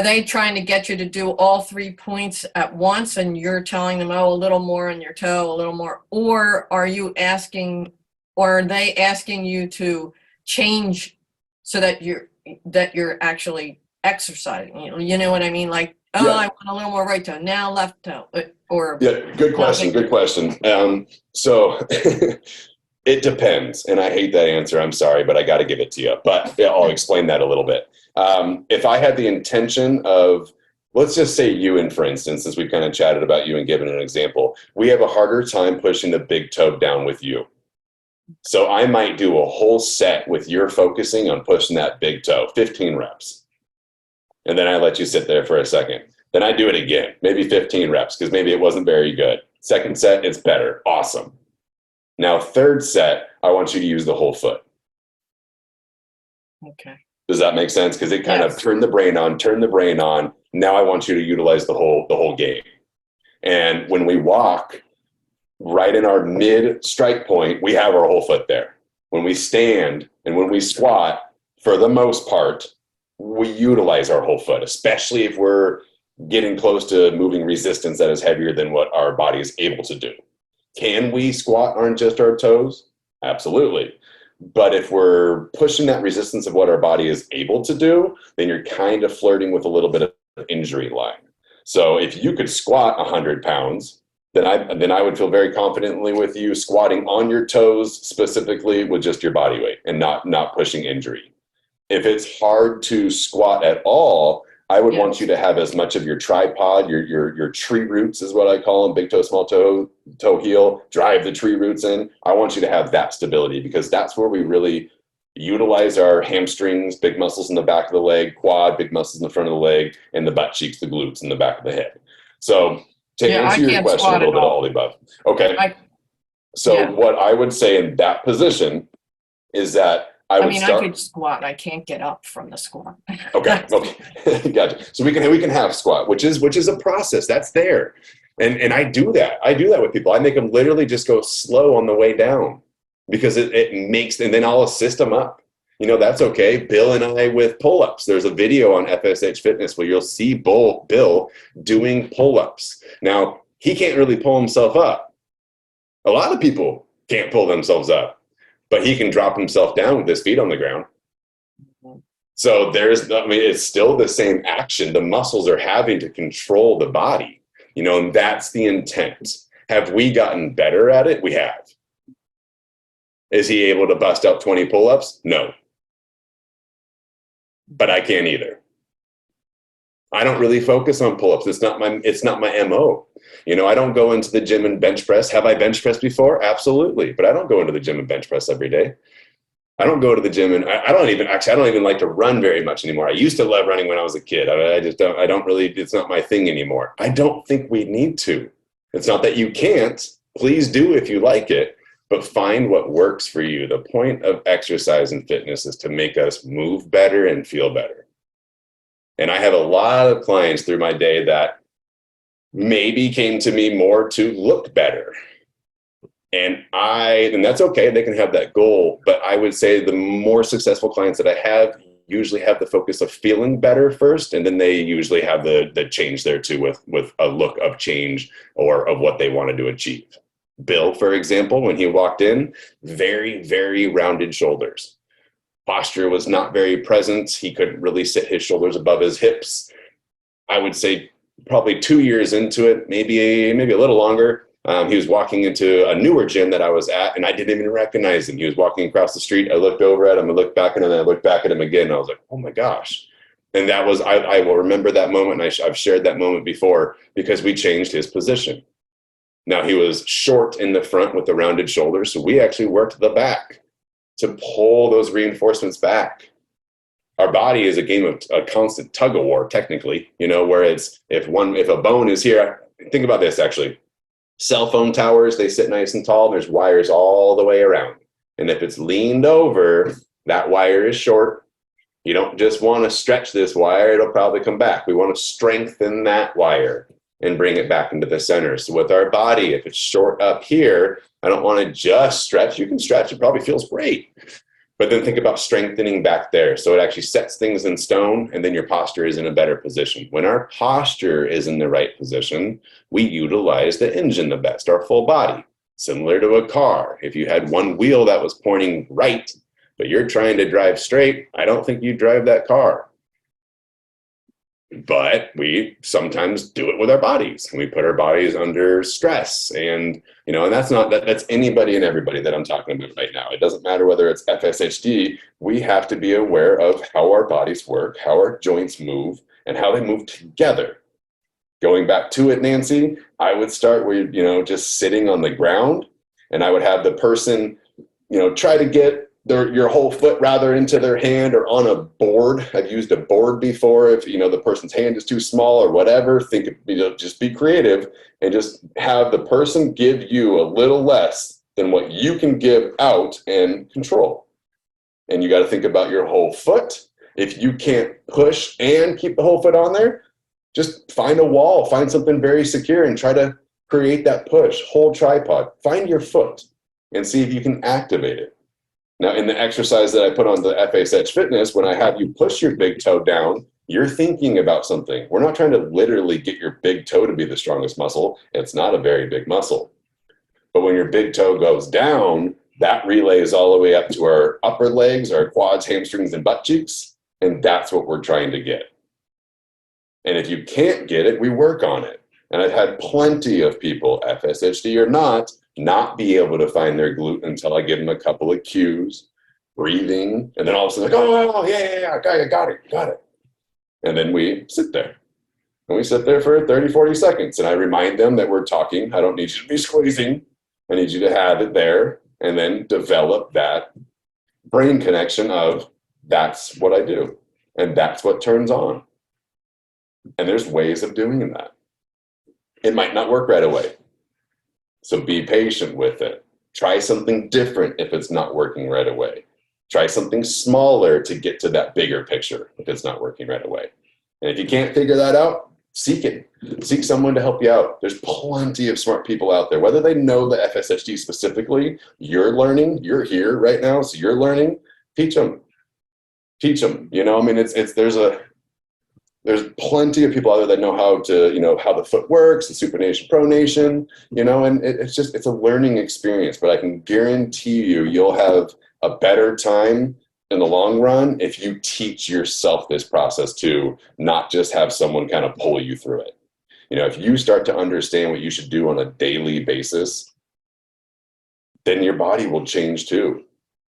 Speaker 3: they trying to get you to do all 3 points at once, and you're telling them, a little more on your toe, a little more, or are they asking you to change so that you're actually exercising? You know what I mean? Like, I want a little more right toe, now left toe, or
Speaker 2: good question. So it depends, and I hate that answer. I'm sorry, but I got to give it to you. But I'll explain that a little bit. If I had the intention of, let's just say you, for instance, since we've kind of chatted about you and given an example, we have a harder time pushing the big toe down with you. So I might do a whole set with your focusing on pushing that big toe, 15 reps. And then I let you sit there for a second. Then I do it again, maybe 15 reps, because maybe it wasn't very good. Second set, it's better. Awesome. Now, third set, I want you to use the whole foot.
Speaker 3: Okay.
Speaker 2: Does that make sense? Because it kind of turn the brain on. Now I want you to utilize the whole game. And when we walk, right in our mid strike point, we have our whole foot there. When we stand and when we squat, for the most part, we utilize our whole foot, especially if we're getting close to moving resistance that is heavier than what our body is able to do. Can we squat on just our toes? Absolutely. But if we're pushing that resistance of what our body is able to do, then you're kind of flirting with a little bit of injury line. So if you could squat 100 pounds, then I would feel very confidently with you squatting on your toes, specifically with just your body weight and not pushing injury. If it's hard to squat at all, I would
Speaker 3: Yeah.
Speaker 2: want you to have as much of your tripod, your tree roots is what I call them, big toe, small toe, toe heel, drive the tree roots in. I want you to have that stability because that's where we really utilize our hamstrings, big muscles in the back of the leg, quad, big muscles in the front of the leg, and the butt cheeks, the glutes in the back of the head. So to
Speaker 3: Yeah, I
Speaker 2: answer your
Speaker 3: can't
Speaker 2: question, a
Speaker 3: squat
Speaker 2: little
Speaker 3: at
Speaker 2: bit of
Speaker 3: all.
Speaker 2: all the above. Okay. So
Speaker 3: Yeah.
Speaker 2: what I would say in that position is that I would
Speaker 3: I
Speaker 2: start.
Speaker 3: could squat. I can't get up from the squat.
Speaker 2: Okay. Gotcha. So we can have squat, which is a process that's there. And I do that. I do that with people. I make them literally just go slow on the way down because it makes, and then I'll assist them up. That's okay. Bill and I with pull-ups. There's a video on FSH Fitness where you'll see Bill doing pull-ups. Now, he can't really pull himself up. A lot of people can't pull themselves up, but he can drop himself down with his feet on the ground. So it's still the same action. The muscles are having to control the body, and that's the intent. Have we gotten better at it? We have. Is he able to bust out 20 pull-ups? No. But I can't either. I don't really focus on pull-ups. It's not my MO. I don't go into the gym and bench press. Have I bench pressed before? Absolutely. But I don't go into the gym and bench press every day. I don't go to the gym and I don't even like to run very much anymore. I used to love running when I was a kid. I don't really, it's not my thing anymore. I don't think we need to. It's not that you can't. Please do if you like it, but find what works for you. The point of exercise and fitness is to make us move better and feel better. And I have a lot of clients through my day that maybe came to me more to look better. And that's okay. They can have that goal. But I would say the more successful clients that I have usually have the focus of feeling better first. And then they usually have the change there too with a look of change or of what they wanted to achieve. Bill, for example, when he walked in, very, very rounded shoulders. Posture was not very present. He couldn't really sit his shoulders above his hips. I would say probably 2 years into it, maybe a little longer. He was walking into a newer gym that I was at, and I didn't even recognize him. He was walking across the street. I looked over at him, I looked back at him, and I looked back at him again. And I was like, oh my gosh. And that was, I will remember that moment, and I've shared that moment before because we changed his position. Now, he was short in the front with the rounded shoulders, so we actually worked the back to pull those reinforcements back. Our body is a game of a constant tug of war, technically, where it's if a bone is here, think about this actually. Cell phone towers, they sit nice and tall, and there's wires all the way around. And if it's leaned over, that wire is short. You don't just want to stretch this wire, it'll probably come back. We want to strengthen that wire and bring it back into the center. So with our body, if it's short up here, I don't want to just stretch. You can stretch, it probably feels great. But then think about strengthening back there. So it actually sets things in stone, and then your posture is in a better position. When our posture is in the right position, we utilize the engine the best, our full body. Similar to a car. If you had one wheel that was pointing right, but you're trying to drive straight, I don't think you drive that car. But we sometimes do it with our bodies. We put our bodies under stress, and and that's anybody and everybody that I'm talking about right now. It doesn't matter whether it's FSHD. We have to be aware of how our bodies work, how our joints move, and how they move together. Going back to it, Nancy, I would start with just sitting on the ground, and I would have the person try to get your whole foot rather into their hand or on a board. I've used a board before. If the person's hand is too small or whatever, just be creative and just have the person give you a little less than what you can give out and control. And you got to think about your whole foot. If you can't push and keep the whole foot on there, just find a wall, find something very secure and try to create that push. Whole tripod, find your foot and see if you can activate it. Now, in the exercise that I put on the FSH Fitness, when I have you push your big toe down, you're thinking about something. We're not trying to literally get your big toe to be the strongest muscle. It's not a very big muscle. But when your big toe goes down, that relays all the way up to our upper legs, our quads, hamstrings, and butt cheeks. And that's what we're trying to get. And if you can't get it, we work on it. And I've had plenty of people, FSHD or not be able to find their glute until I give them a couple of cues. breathing, and then all of a sudden, like, oh, yeah, I got it. And then we sit there. And we sit there for 30, 40 seconds. And I remind them that we're talking. I don't need you to be squeezing. I need you to have it there. And then develop that brain connection of that's what I do. And that's what turns on. And there's ways of doing that. It might not work right away. So be patient with it. Try something different if it's not working right away. Try something smaller to get to that bigger picture if it's not working right away. And if you can't figure that out, seek it. Seek someone to help you out. There's plenty of smart people out there. Whether they know the FSHD specifically, you're learning, you're here right now, so you're learning, teach them. Teach them. You know, I mean, there's plenty of people out there that know how to, how the foot works, the supination, pronation, and it's a learning experience. But I can guarantee you'll have a better time in the long run if you teach yourself this process too, not just have someone kind of pull you through it. If you start to understand what you should do on a daily basis, then your body will change too.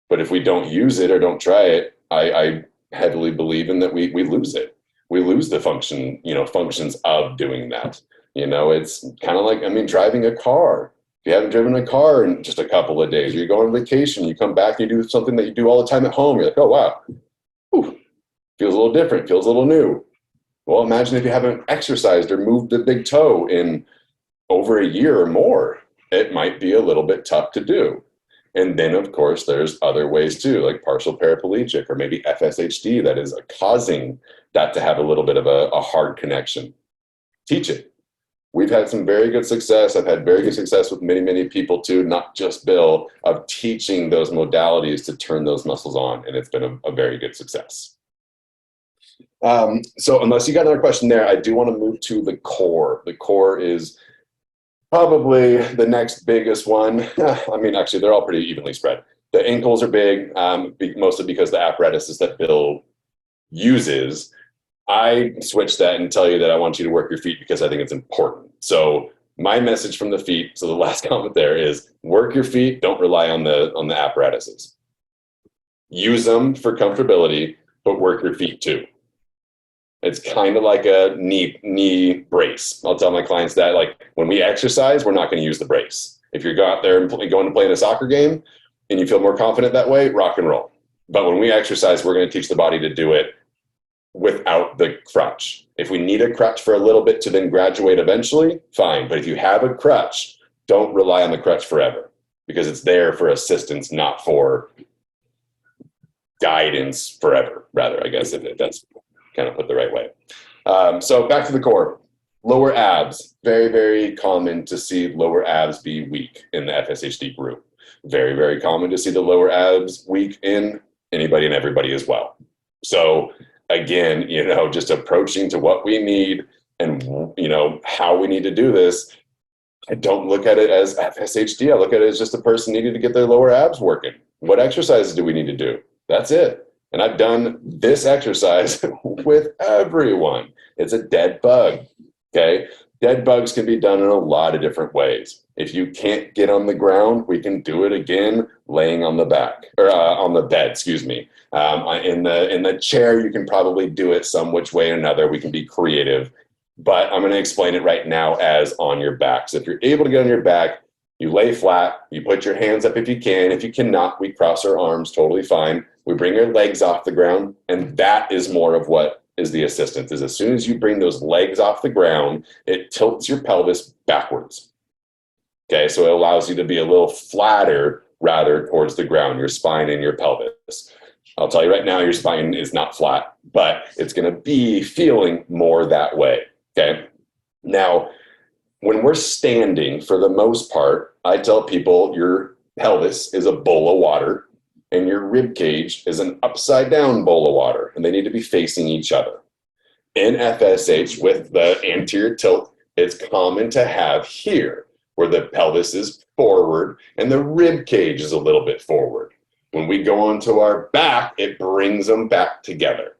Speaker 2: But if we don't use it or don't try it, I heavily believe in that we lose it. We lose the functions of doing that. It's kind of like, driving a car. If you haven't driven a car in just a couple of days, or you go on vacation, you come back and you do something that you do all the time at home, you're like, oh, wow, whew, feels a little different, feels a little new. Well, imagine if you haven't exercised or moved a big toe in over a year or more. It might be a little bit tough to do. And then, of course, there's other ways too, like partial paraplegic or maybe FSHD that is causing that to have a little bit of a hard connection. Teach it. We've had some very good success. I've had very good success with many, many people too, not just Bill, of teaching those modalities to turn those muscles on. And it's been a very good success. So unless you got another question there, I do want to move to the core. The core is probably the next biggest one. Actually, they're all pretty evenly spread. The ankles are big, mostly because the apparatuses that Bill uses. I switch that and tell you that I want you to work your feet because I think it's important. So my message from the feet, so the last comment there is work your feet, don't rely on the apparatuses. Use them for comfortability, but work your feet too. It's kind of like a knee brace. I'll tell my clients that, like, when we exercise, we're not going to use the brace. If you're out there and going to play in a soccer game and you feel more confident that way, rock and roll. But when we exercise, we're going to teach the body to do it without the crutch. If we need a crutch for a little bit to then graduate eventually, fine. But if you have a crutch, don't rely on the crutch forever because it's there for assistance, not for guidance forever, rather, I guess, if that's kind of put the right way. So back to the core. Lower abs. Very, very common to see lower abs be weak in the FSHD group. Very, very common to see the lower abs weak in anybody and everybody as well. So again, just approaching to what we need and, how we need to do this. I don't look at it as FSHD. I look at it as just a person needing to get their lower abs working. What exercises do we need to do? That's it. And I've done this exercise with everyone. It's a dead bug, okay? Dead bugs can be done in a lot of different ways. If you can't get on the ground, we can do it again laying on the back, or on the bed, excuse me. In the chair, you can probably do it some which way or another. We can be creative. But I'm going to explain it right now as on your back. So if you're able to get on your back, you lay flat, you put your hands up if you can. If you cannot, we cross our arms, totally fine. We bring our legs off the ground, and that is more of what is the assistance, is as soon as you bring those legs off the ground, it tilts your pelvis backwards. Okay, so it allows you to be a little flatter rather towards the ground, your spine and your pelvis. I'll tell you right now, your spine is not flat, but it's going to be feeling more that way. Okay, now, when we're standing, for the most part, I tell people your pelvis is a bowl of water and your rib cage is an upside down bowl of water, and they need to be facing each other. In FSH, with the anterior tilt, it's common to have here, where the pelvis is forward and the rib cage is a little bit forward. When we go onto our back, it brings them back together.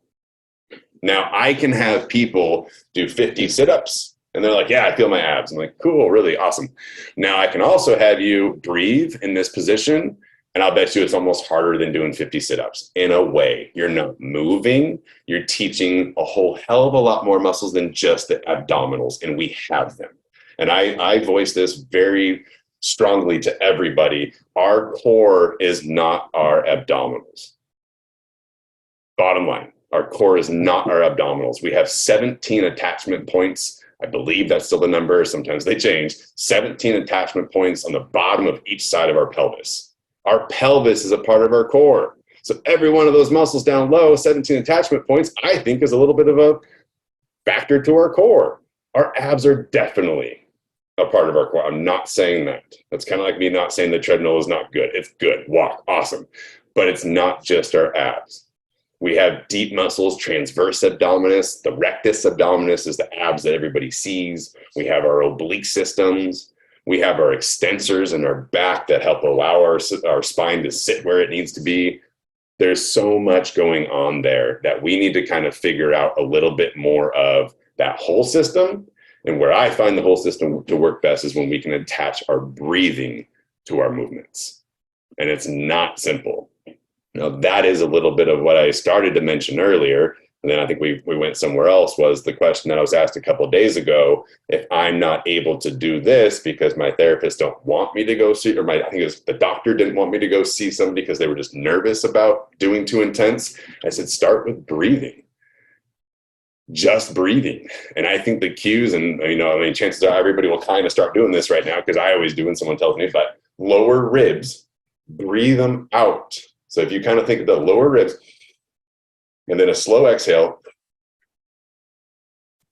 Speaker 2: Now, I can have people do 50 sit-ups, and they're like, yeah, I feel my abs. I'm like, cool, really awesome. Now, I can also have you breathe in this position
Speaker 4: And I'll bet you it's almost harder than doing 50 sit-ups. In a way, you're not moving. You're teaching a whole hell of a lot more muscles than just the abdominals, and we have them. And I voice this very strongly to everybody. Our core is not our abdominals. Bottom line, our core is not our abdominals. We have 17 attachment points. I believe that's still the number. Sometimes they change. 17 attachment points on the bottom of each side of our pelvis. Our pelvis is a part of our core. So every one of those muscles down low, 17 attachment points, I think is a little bit of a factor to our core. Our abs are definitely a part of our core. I'm not saying that. That's kind of like me not saying the treadmill is not good. It's good. Walk, awesome. But it's not just our abs. We have deep muscles, transverse abdominis. The rectus abdominis is the abs that everybody sees. We have our oblique systems. We have our extensors in our back that help allow our spine to sit where it needs to be. There's so much going on there that we need to kind of figure out a little bit more of that whole system. And where I find the whole system to work best is when we can attach our breathing to our movements. And it's not simple. Now, that is a little bit of what I started to mention earlier. And then I think we went somewhere else, was the question that I was asked a couple of days ago. If I'm not able to do this because my therapist don't want me to go see, or I think it was the doctor didn't want me to go see somebody because they were just nervous about doing too intense. I said, start with breathing. Just breathing. And I think the cues, and chances are everybody will kind of start doing this right now, because I always do when someone tells me, but lower ribs, breathe them out. So if you kind of think of the lower ribs and then a slow exhale,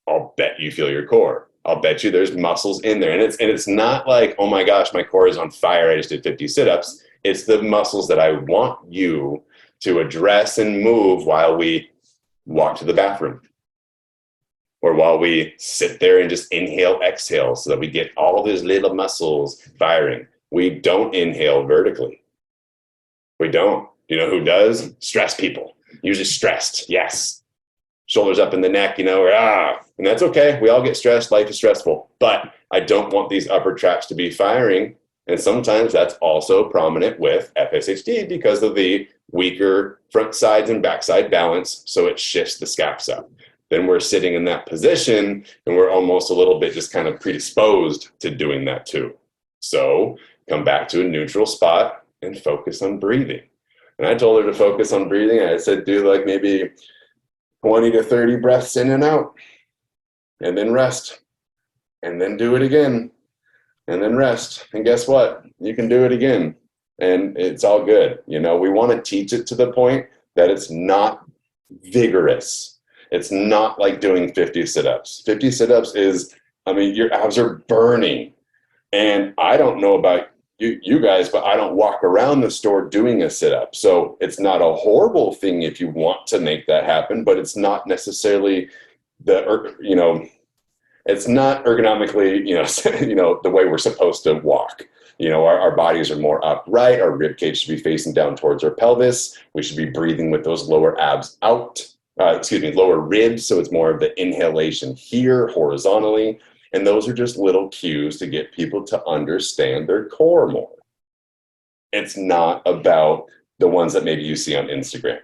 Speaker 4: I'll bet you feel your core. I'll bet you there's muscles in there. And it's not like, oh my gosh, my core is on fire, I just did 50 sit-ups. It's the muscles that I want you to address and move while we walk to the bathroom, or while we sit there and just inhale, exhale, so that we get all these little muscles firing. We don't inhale vertically. We don't. You know who does? Stressed people. Usually stressed, yes. Shoulders up in the neck, and that's okay. We all get stressed. Life is stressful. But I don't want these upper tracts to be firing. And sometimes that's also prominent with FSHD because of the weaker front sides and backside balance. So it shifts the scaps up. Then we're sitting in that position and we're almost a little bit just kind of predisposed to doing that too. So come back to a neutral spot and focus on breathing. And I told her to focus on breathing. I said, do like maybe 20 to 30 breaths in and out, and then rest, and then do it again, and then rest. And guess what? You can do it again, and it's all good. We want to teach it to the point that it's not vigorous. It's not like doing 50 sit-ups. 50 sit-ups is, your abs are burning. And I don't know about you guys, but I don't walk around the store doing a sit-up. So it's not a horrible thing if you want to make that happen, but it's not necessarily it's not ergonomically, the way we're supposed to walk. Our bodies are more upright. Our rib cage should be facing down towards our pelvis. We should be breathing with those lower abs out, lower ribs. So it's more of the inhalation here horizontally. And those are just little cues to get people to understand their core more. It's not about the ones that maybe you see on Instagram.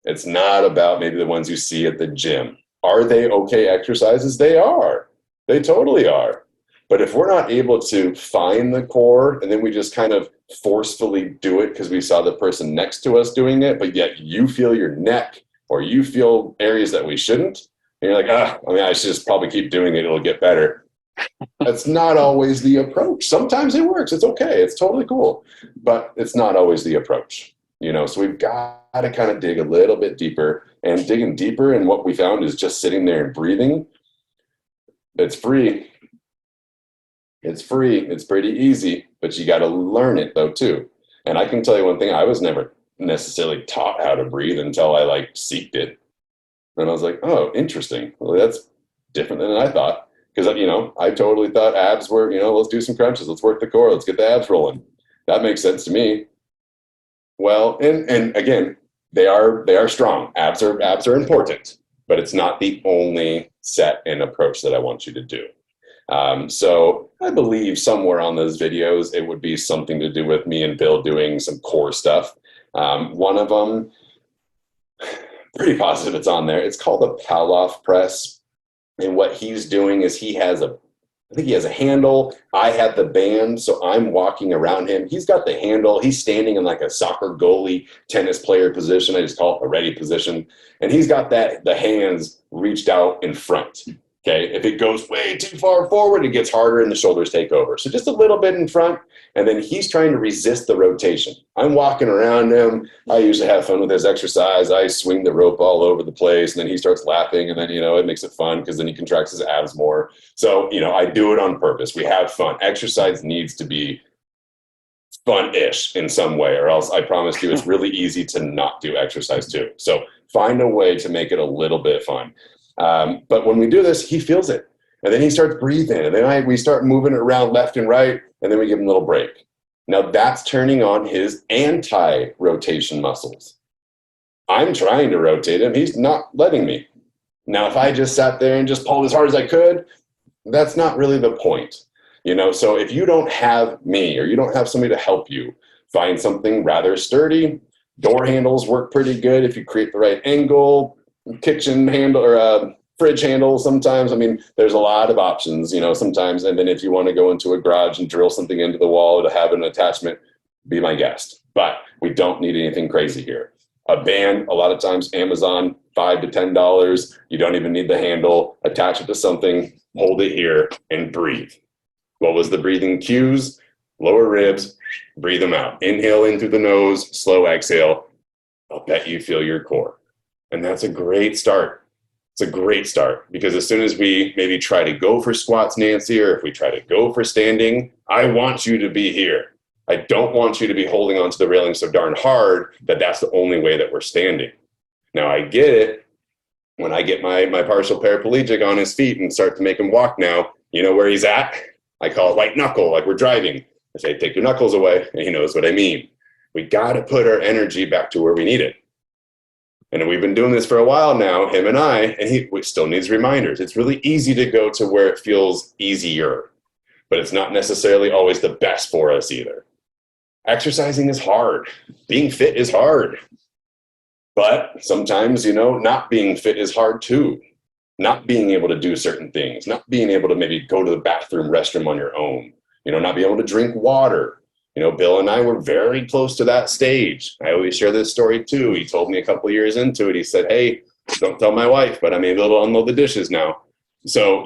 Speaker 4: It's not about maybe the ones you see at the gym. Are they okay exercises? They are. They totally are. But if we're not able to find the core and then we just kind of forcefully do it because we saw the person next to us doing it, but yet you feel your neck or you feel areas that we shouldn't, and you're like, I should just probably keep doing it. It'll get better. That's not always the approach. Sometimes it works. It's okay. It's totally cool. But it's not always the approach. So we've got to kind of dig a little bit deeper, and digging deeper. And what we found is just sitting there and breathing. It's free. It's free. It's pretty easy, but you got to learn it though too. And I can tell you one thing, I was never necessarily taught how to breathe until I seeked it. And I was like, oh, interesting. Well, that's different than I thought. Because, I totally thought abs were, let's do some crunches. Let's work the core. Let's get the abs rolling. That makes sense to me. Well, and again, they are strong. Abs are important, but it's not the only set and approach that I want you to do.
Speaker 2: So I believe somewhere on those videos, it would be something to do with me and Bill doing some core stuff. One of them, pretty positive it's on there. It's called a Pavlov press. And what he's doing is I think he has a handle. I have the band, so I'm walking around him. He's got the handle. He's standing in like a soccer goalie, tennis player position. I just call it a ready position. And he's got the hands reached out in front. Okay, if it goes way too far forward, it gets harder and the shoulders take over. So just a little bit in front, and then he's trying to resist the rotation. I'm walking around him. I usually have fun with his exercise. I swing the rope all over the place, and then he starts laughing, and then, it makes it fun because then he contracts his abs more. So, I do it on purpose. We have fun. Exercise needs to be fun-ish in some way, or else I promise you it's really easy to not do exercise too. So find a way to make it a little bit fun. But when we do this, he feels it. And then he starts breathing. And then we start moving it around left and right. And then we give him a little break. Now that's turning on his anti-rotation muscles. I'm trying to rotate him. He's not letting me. Now, if I just sat there and just pulled as hard as I could, that's not really the point. So if you don't have me or you don't have somebody to help you, find something rather sturdy. Door handles work pretty good if you create the right angle. Kitchen handle or fridge handle sometimes. There's a lot of options, sometimes. And then if you want to go into a garage and drill something into the wall to have an attachment, be my guest. But we don't need anything crazy here. A band, a lot of times Amazon, $5 to $10. You don't even need the handle. Attach it to something, hold it here, and breathe. What was the breathing cues? Lower ribs, breathe them out. Inhale in through the nose, slow exhale. I'll bet you feel your core. And that's a great start. It's a great start because as soon as we maybe try to go for squats, Nancy, or if we try to go for standing, I want you to be here. I don't want you to be holding onto the railing so darn hard that that's the only way that we're standing. Now I get it. When I get my partial paraplegic on his feet and start to make him walk now, you know where he's at? I call it white knuckle, like we're driving. I say, take your knuckles away, and he knows what I mean. We got to put our energy back to where we need it. And we've been doing this for a while now, him and I, and he still needs reminders. It's really easy to go to where it feels easier, but it's not necessarily always the best for us either. Exercising is hard. Being fit is hard. But sometimes, not being fit is hard too. Not being able to do certain things, not being able to maybe go to the restroom on your own, not being able to drink water. Bill and I were very close to that stage. I always share this story too. He told me a couple of years into it, he said, hey, don't tell my wife, but I'm able to unload the dishes now. So,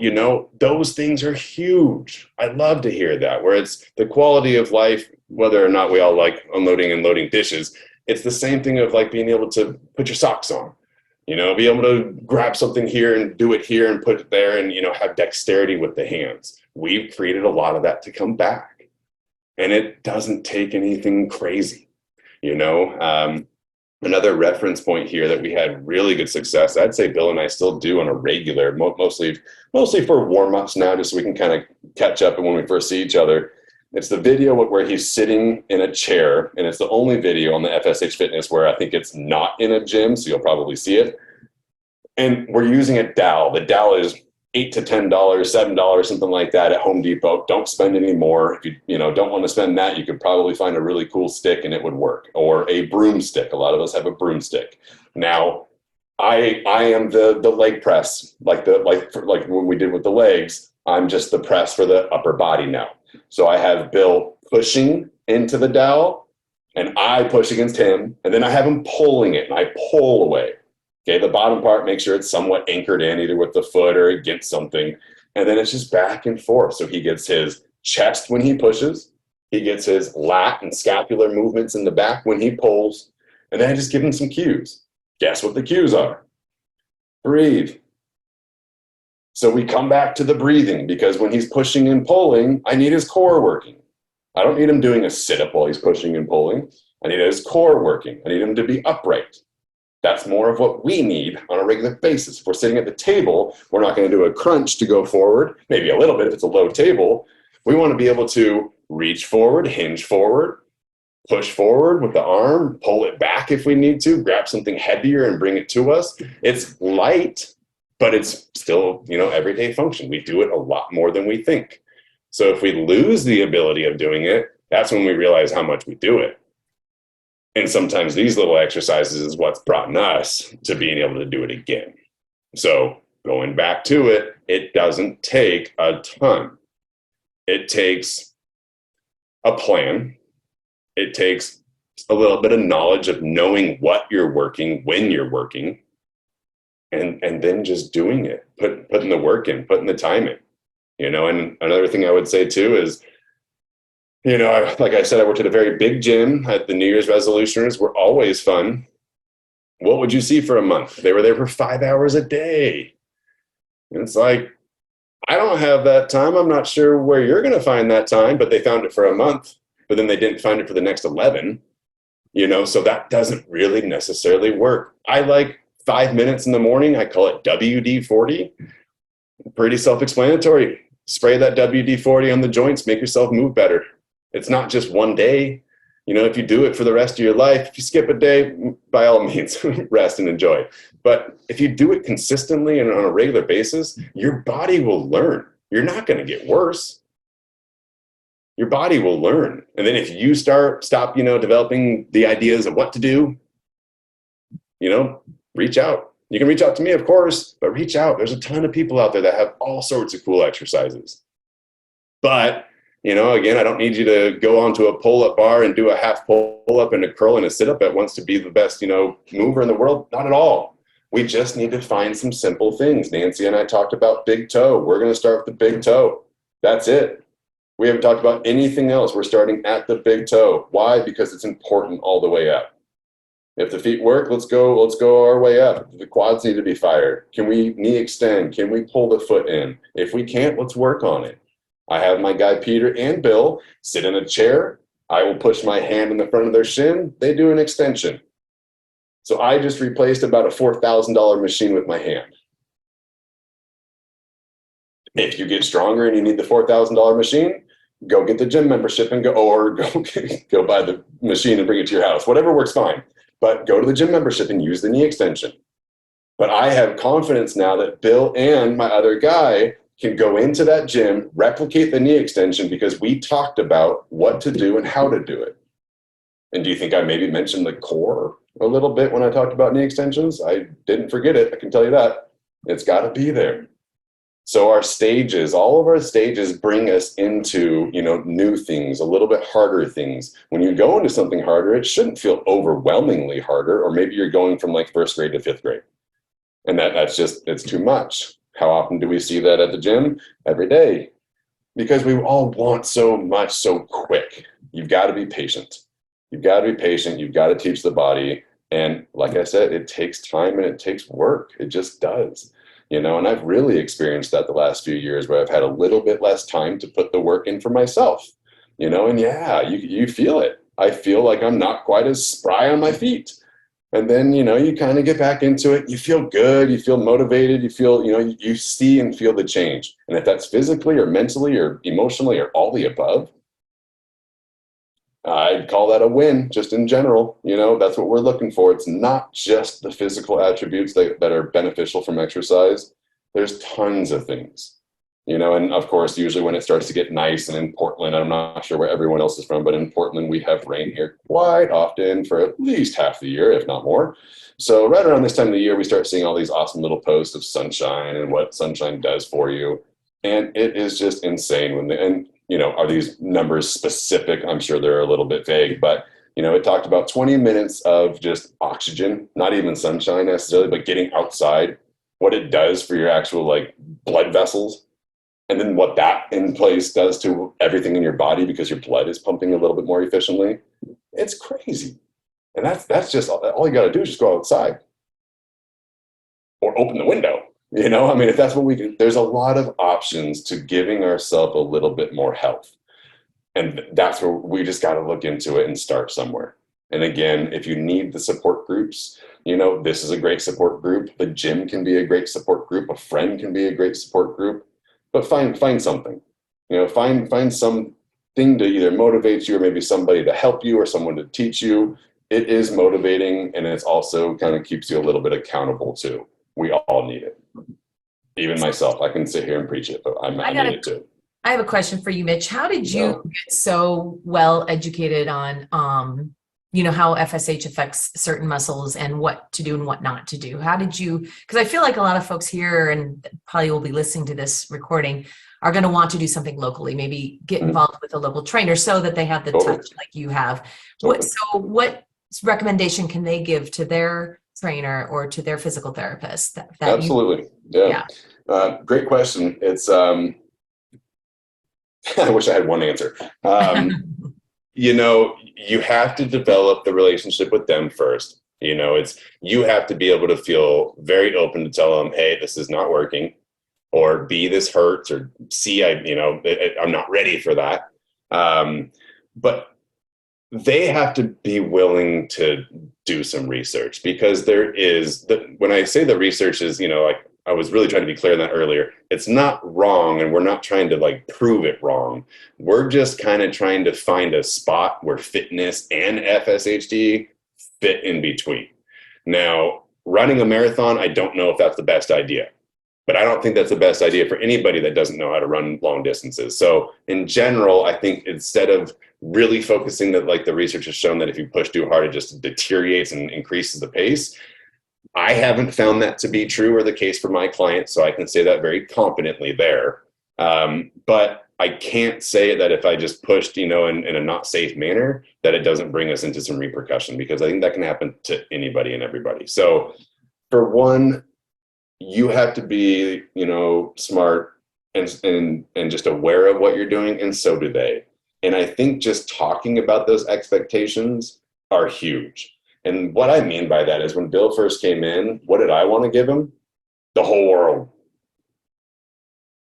Speaker 2: those things are huge. I love to hear that, where it's the quality of life, whether or not we all like unloading and loading dishes. It's the same thing of like being able to put your socks on, be able to grab something here and do it here and put it there and, have dexterity with the hands. We've created a lot of that to come back. And it doesn't take anything crazy, Another reference point here that we had really good success, I'd say Bill and I still do on a regular, mostly for warm-ups now, just so we can kind of catch up and when we first see each other. It's the video where he's sitting in a chair, and it's the only video on the FSH Fitness where I think it's not in a gym, so you'll probably see it. And we're using a dowel. The dowel is $8 to $10, $7, something like that at Home Depot. Don't spend any more. If you don't want to spend that, you could probably find a really cool stick and it would work. Or a broomstick. A lot of us have a broomstick. Now, I am the leg press, like when we did with the legs. I'm just the press for the upper body now. So I have Bill pushing into the dowel, and I push against him, and then I have him pulling it, and I pull away. Okay, the bottom part, make sure it's somewhat anchored in either with the foot or against something. And then it's just back and forth. So he gets his chest when he pushes. He gets his lat and scapular movements in the back when he pulls. And then I just give him some cues. Guess what the cues are? Breathe. So we come back to the breathing because when he's pushing and pulling, I need his core working. I don't need him doing a sit-up while he's pushing and pulling. I need his core working. I need him to be upright. That's more of what we need on a regular basis. If we're sitting at the table, we're not going to do a crunch to go forward, maybe a little bit if it's a low table. We want to be able to reach forward, hinge forward, push forward with the arm, pull it back if we need to, grab something heavier and bring it to us. It's light,
Speaker 4: but it's still, everyday function. We do it a lot more than we think. So if we lose the ability of doing it, that's when we realize how much we do it. And sometimes these little exercises is what's brought us to being able to do it again. So going back to it, it doesn't take a ton. It takes a plan. It takes a little bit of knowledge of knowing what you're working, when you're working, and then just doing it, putting the work in, putting the time in. And another thing I would say too is, like I said, I worked at a very big gym. The New Year's resolutions were always fun. What would you see for a month? They were there for 5 hours a day. And it's like, I don't have that time. I'm not sure where you're going to find that time, but they found it for a month, but then they didn't find it for the next 11, so that doesn't really necessarily work. I like 5 minutes in the morning. I call it WD-40. Pretty self-explanatory. Spray that WD-40 on the joints, make yourself move better. It's not just one day. If you do it for the rest of your life, if you skip a day, by all means, rest and enjoy. But if you do it consistently and on a regular basis, your body will learn. You're not going to get worse. Your body will learn. And then if you stop, developing the ideas of what to do, reach out. You can reach out to me, of course, but reach out. There's a ton of people out there that have all sorts of cool exercises. But, again, I don't need you to go onto a pull-up bar and do a half pull-up and a curl and a sit-up at once to be the best, mover in the world. Not at all. We just need to find some simple things. Nancy and I talked about big toe. We're going to start with the big toe. That's it. We haven't talked about anything else. We're starting at the big toe. Why? Because it's important all the way up. If the feet work, let's go our way up. The quads need to be fired. Can we knee extend? Can we pull the foot in? If we can't, let's work on it. I have my guy Peter and Bill sit in a chair. I will push my hand in the front of their shin. They do an extension. So I just replaced about a $4,000 machine with my hand. If you get stronger and you need the $4,000 machine, go get the gym membership and go buy the machine and bring it to your house. Whatever works fine. But go to the gym membership and use the knee extension. But I have confidence now that Bill and my other guy can go into that gym, replicate the knee extension because we talked about what to do and how to do it. And do you think I maybe mentioned the core a little bit when I talked about knee extensions? I didn't forget it. I can tell you that. It's got to be there. So our stages, all of our stages bring us into, new things, a little bit harder things. When you go into something harder, it shouldn't feel overwhelmingly harder, or maybe you're going from like 1st grade to 5th grade. And that's just, it's too much. How often do we see that at the gym? Every day. Because we all want so much so quick. You've got to be patient. You've got to be patient. You've got to teach the body. And like I said, it takes time and it takes work. It just does. And I've really experienced that the last few years where I've had a little bit less time to put the work in for myself, and yeah, you feel it. I feel like I'm not quite as spry on my feet. And then, you kind of get back into it. You feel good. You feel motivated. You feel, you see and feel the change. And if that's physically or mentally or emotionally or all the above, I'd call that a win just in general. That's what we're looking for. It's not just the physical attributes that are beneficial from exercise. There's tons of things, and of course, usually when it starts to get nice, and in Portland, I'm not sure where everyone else is from, but in Portland, we have rain here quite often for at least half the year, if not more. So right around this time of the year, we start seeing all these awesome little posts of sunshine and what sunshine does for you. And it is just insane are these numbers specific? I'm sure they're a little bit vague, but it talked about 20 minutes of just oxygen, not even sunshine necessarily, but getting outside, what it does for your actual blood vessels, and then what that in place does to everything in your body because your blood is pumping a little bit more efficiently. It's crazy. And that's just all you got to do is just go outside or open the window. If that's what we do, there's a lot of options to giving ourselves a little bit more health. And that's where we just got to look into it and start somewhere. And again, if you need the support groups, this is a great support group. The gym can be a great support group. A friend can be a great support group. But find something, find something to either motivate you or maybe somebody to help you or someone to teach you. It is motivating, and it's also kind of keeps you a little bit accountable too. We all need it.
Speaker 2: Even myself, I can sit here and preach it, but I made it too.
Speaker 1: I have a question for you, Mitch. How did you
Speaker 2: No.
Speaker 1: get so well educated on, how FSH affects certain muscles and what to do and what not to do? How did you, because I feel like a lot of folks here and probably will be listening to this recording are going to want to do something locally, maybe get involved with a local trainer so that they have the touch like you have. What recommendation can they give to their trainer or to their physical therapist? That
Speaker 2: Absolutely. Yeah. Great question. It's, I wish I had one answer. You have to develop the relationship with them first. You have to be able to feel very open to tell them, hey, this is not working, or B, this hurts, or C, I'm not ready for that. But they have to be willing to do some research, because when I say the research is, I was really trying to be clear on that earlier. It's not wrong, and we're not trying to prove it wrong. We're just kind of trying to find a spot where fitness and FSHD fit in between. Now, running a marathon, I don't know if that's the best idea, but I don't think that's the best idea for anybody that doesn't know how to run long distances. So in general, I think instead of really focusing that, the research has shown that if you push too hard, it just deteriorates and increases the pace. I haven't found that to be true or the case for my clients, so I can say that very confidently there. But I can't say that if I just pushed, in a not safe manner, that it doesn't bring us into some repercussion, because I think that can happen to anybody and everybody. So for one, you have to be, smart and just aware of what you're doing, and so do they. And I think just talking about those expectations are huge. And what I mean by that is, when Bill first came in, what did I want to give him? The whole world.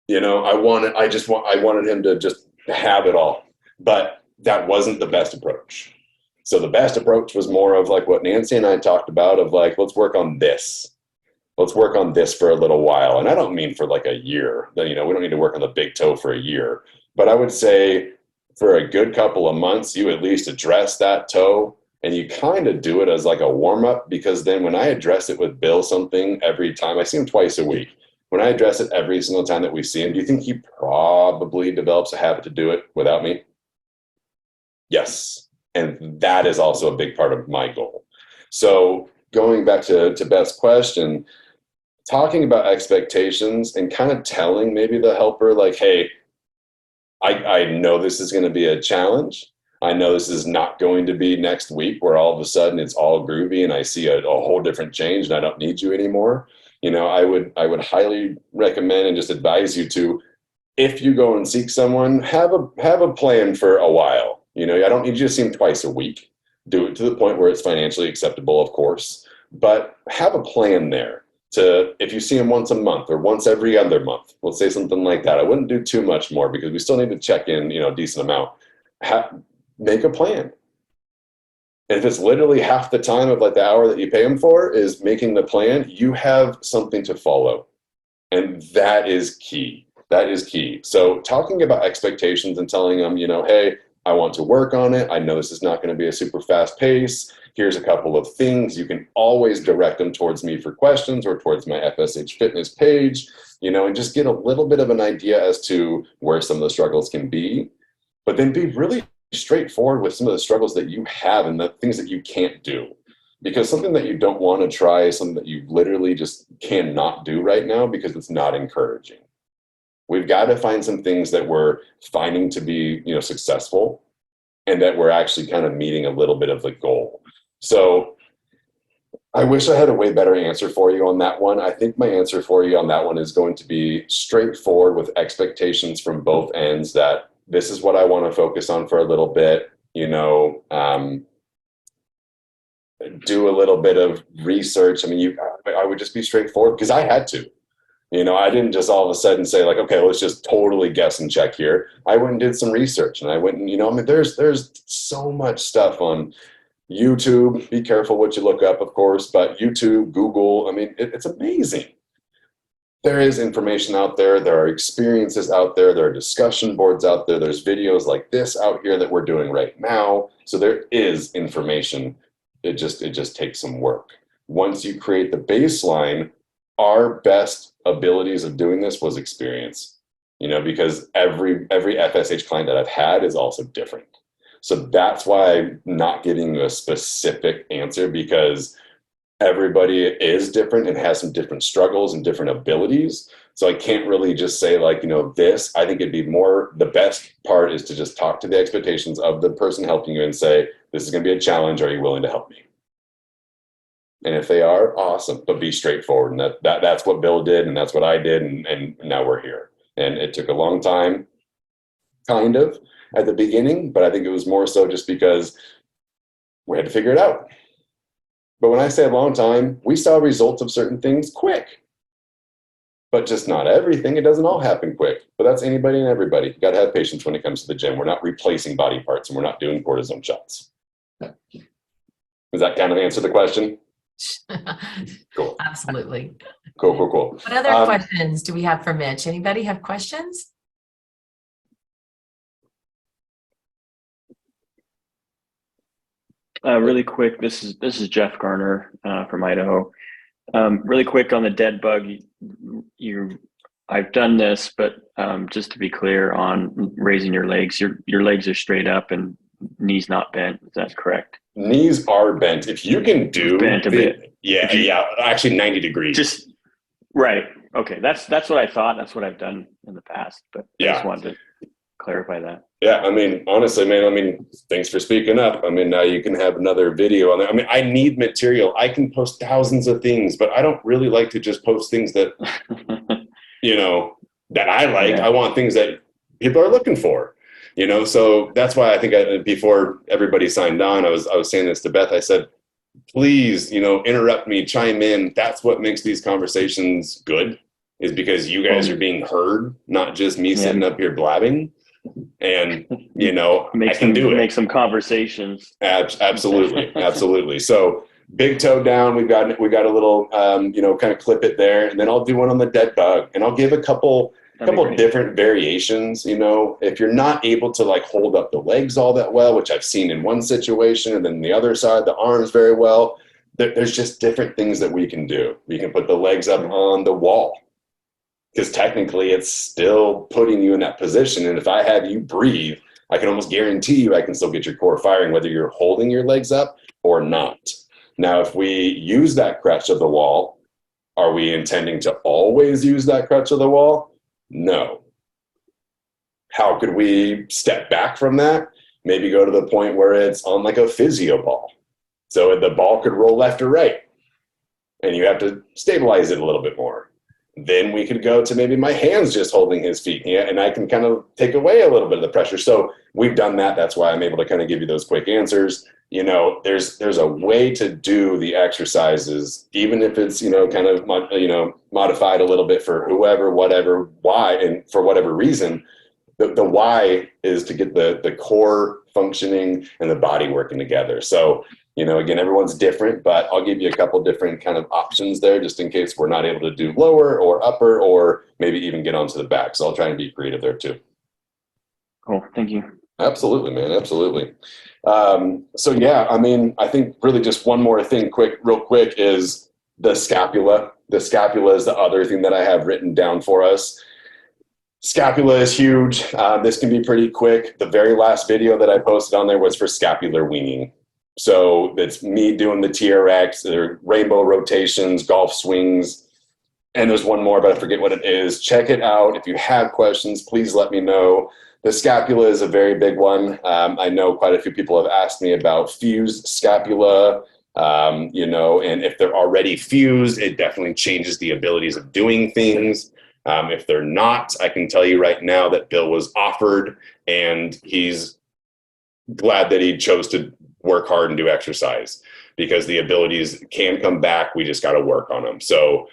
Speaker 2: I wanted him to just have it all, but that wasn't the best approach. So the best approach was more of what Nancy and I talked about, of let's work on this. Let's work on this for a little while. And I don't mean for a year. We don't need to work on the big toe for a year, but I would say for a good couple of months, you at least address that toe. And you kind of do it as a warm up, because then when I address it with Bill something every time, I see him twice a week. When I address it every single time that we see him, do you think he probably develops a habit to do it without me? Yes. And that is also a big part of my goal. So going back to Beth's question, talking about expectations and kind of telling maybe the helper, hey, I know this is going to be a challenge. I know this is not going to be next week where all of a sudden it's all groovy and I see a whole different change and I don't need you anymore. I would highly recommend and just advise you to, if you go and seek someone, have a plan for a while. I don't need you to see them twice a week. Do it to the point where it's financially acceptable, of course, but have a plan there. If you see them once a month or once every other month, let's say something like that. I wouldn't do too much more, because we still need to check in, a decent amount. Make a plan. And if it's literally half the time of the hour that you pay them for is making the plan, you have something to follow. And that is key. That is key. So talking about expectations and telling them, hey, I want to work on it. I know this is not going to be a super fast pace. Here's a couple of things. You can always direct them towards me for questions or towards my FSH Fitness page, and just get a little bit of an idea as to where some of the struggles can be. But then be really straightforward with some of the struggles that you have and the things that you can't do, because something that you don't want to try is something that you literally just cannot do right now because it's not encouraging. We've got to find some things that we're finding to be, successful, and that we're actually kind of meeting a little bit of the goal. So I wish I had a way better answer for you on that one. I think my answer for you on that one is going to be straightforward with expectations from both ends, that this is what I want to focus on for a little bit, do a little bit of research. I would just be straightforward, because I had to. I didn't just all of a sudden say okay, let's just totally guess and check here. I went and did some research, and I went and, there's so much stuff on YouTube. Be careful what you look up, of course, but YouTube, Google, it's amazing. There is information out there. There are experiences out there. There are discussion boards out there. There's videos like this out here that we're doing right now. So there is information. It just takes some work. Once you create the baseline, our best abilities of doing this was experience, because every FSH client that I've had is also different. So that's why I'm not giving you a specific answer, because everybody is different and has some different struggles and different abilities. So I can't really just say like, this. I think it'd be more, the best part is to just talk to the expectations of the person helping you and say, this is going to be a challenge. Are you willing to help me? And if they are, awesome, but be straightforward. And that's what Bill did, and that's what I did, and now we're here. And it took a long time, kind of, at the beginning, but I think it was more so just because we had to figure it out. But when I say a long time, we saw results of certain things quick, but just not everything. It doesn't all happen quick, but that's anybody and everybody. You got to have patience when it comes to the gym. We're not replacing body parts, and we're not doing cortisone shots. Does that kind of answer the question? Cool.
Speaker 1: Absolutely.
Speaker 2: Cool.
Speaker 1: What other questions do we have for Mitch? Anybody have questions?
Speaker 5: Really quick, this is Jeff Garner from Idaho. Really quick on the dead bug, I've done this, but just to be clear on raising your legs, your legs are straight up and knees not bent. Is that correct?
Speaker 2: Knees are bent. If you can do
Speaker 5: bent a bit.
Speaker 4: Yeah, actually 90 degrees.
Speaker 5: Just right. Okay, that's what I thought. That's what I've done in the past, but I just wanted to clarify that.
Speaker 2: Yeah, honestly, man, thanks for speaking up. Now you can have another video on that. I need material. I can post thousands of things, but I don't really like to just post things that, that I like. Yeah. I want things that people are looking for, so that's why I think before everybody signed on, I was saying this to Beth. I said, please, interrupt me, chime in. That's what makes these conversations good, is because you guys are being heard, not just me sitting up here blabbing. And I can do it.
Speaker 5: Make some conversations.
Speaker 2: Absolutely. So big toe down. We got a little kind of clip it there, and then I'll do one on the dead bug, and I'll give a couple different variations. If you're not able to like hold up the legs all that well, which I've seen in one situation, and then the other side, the arms very well, there's just different things that we can do. We can put the legs up on the wall, because technically it's still putting you in that position. And if I have you breathe, I can almost guarantee you I can still get your core firing, whether you're holding your legs up or not. Now, if we use that crutch of the wall, are we intending to always use that crutch of the wall? No. How could we step back from that? Maybe go to the point where it's on like a physio ball. So the ball could roll left or right, and you have to stabilize it a little bit more. Then we could go to maybe my hands just holding his feet, and I can kind of take away a little bit of the pressure. So we've done that. That's why I'm able to kind of give you those quick answers. There's a way to do the exercises, even if it's, kind of, modified a little bit for whoever, whatever, why, and for whatever reason. The why is to get the core functioning and the body working together. So, again, everyone's different, but I'll give you a couple different kind of options there, just in case we're not able to do lower or upper, or maybe even get onto the back. So I'll try and be creative there too.
Speaker 5: Cool. Thank you.
Speaker 2: Absolutely, man. Absolutely. So yeah, I think really just one more thing real quick is the scapula. The scapula is the other thing that I have written down for us. Scapula is huge. This can be pretty quick. The very last video that I posted on there was for scapular weaning. So that's me doing the TRX, the rainbow rotations, golf swings, and there's one more, but I forget what it is. Check it out. If you have questions, please let me know. The scapula is a very big one. I know quite a few people have asked me about fused scapula, and if they're already fused, it definitely changes the abilities of doing things. If they're not, I can tell you right now that Bill was offered, and he's glad that he chose to work hard and do exercise, because the abilities can come back. We just got to work on them. So,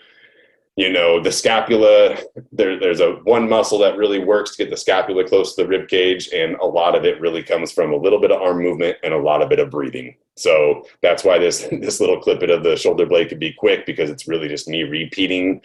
Speaker 2: the scapula, there's one muscle that really works to get the scapula close to the rib cage, and a lot of it really comes from a little bit of arm movement and a lot of bit of breathing. So that's why this little clip of the shoulder blade could be quick, because it's really just me repeating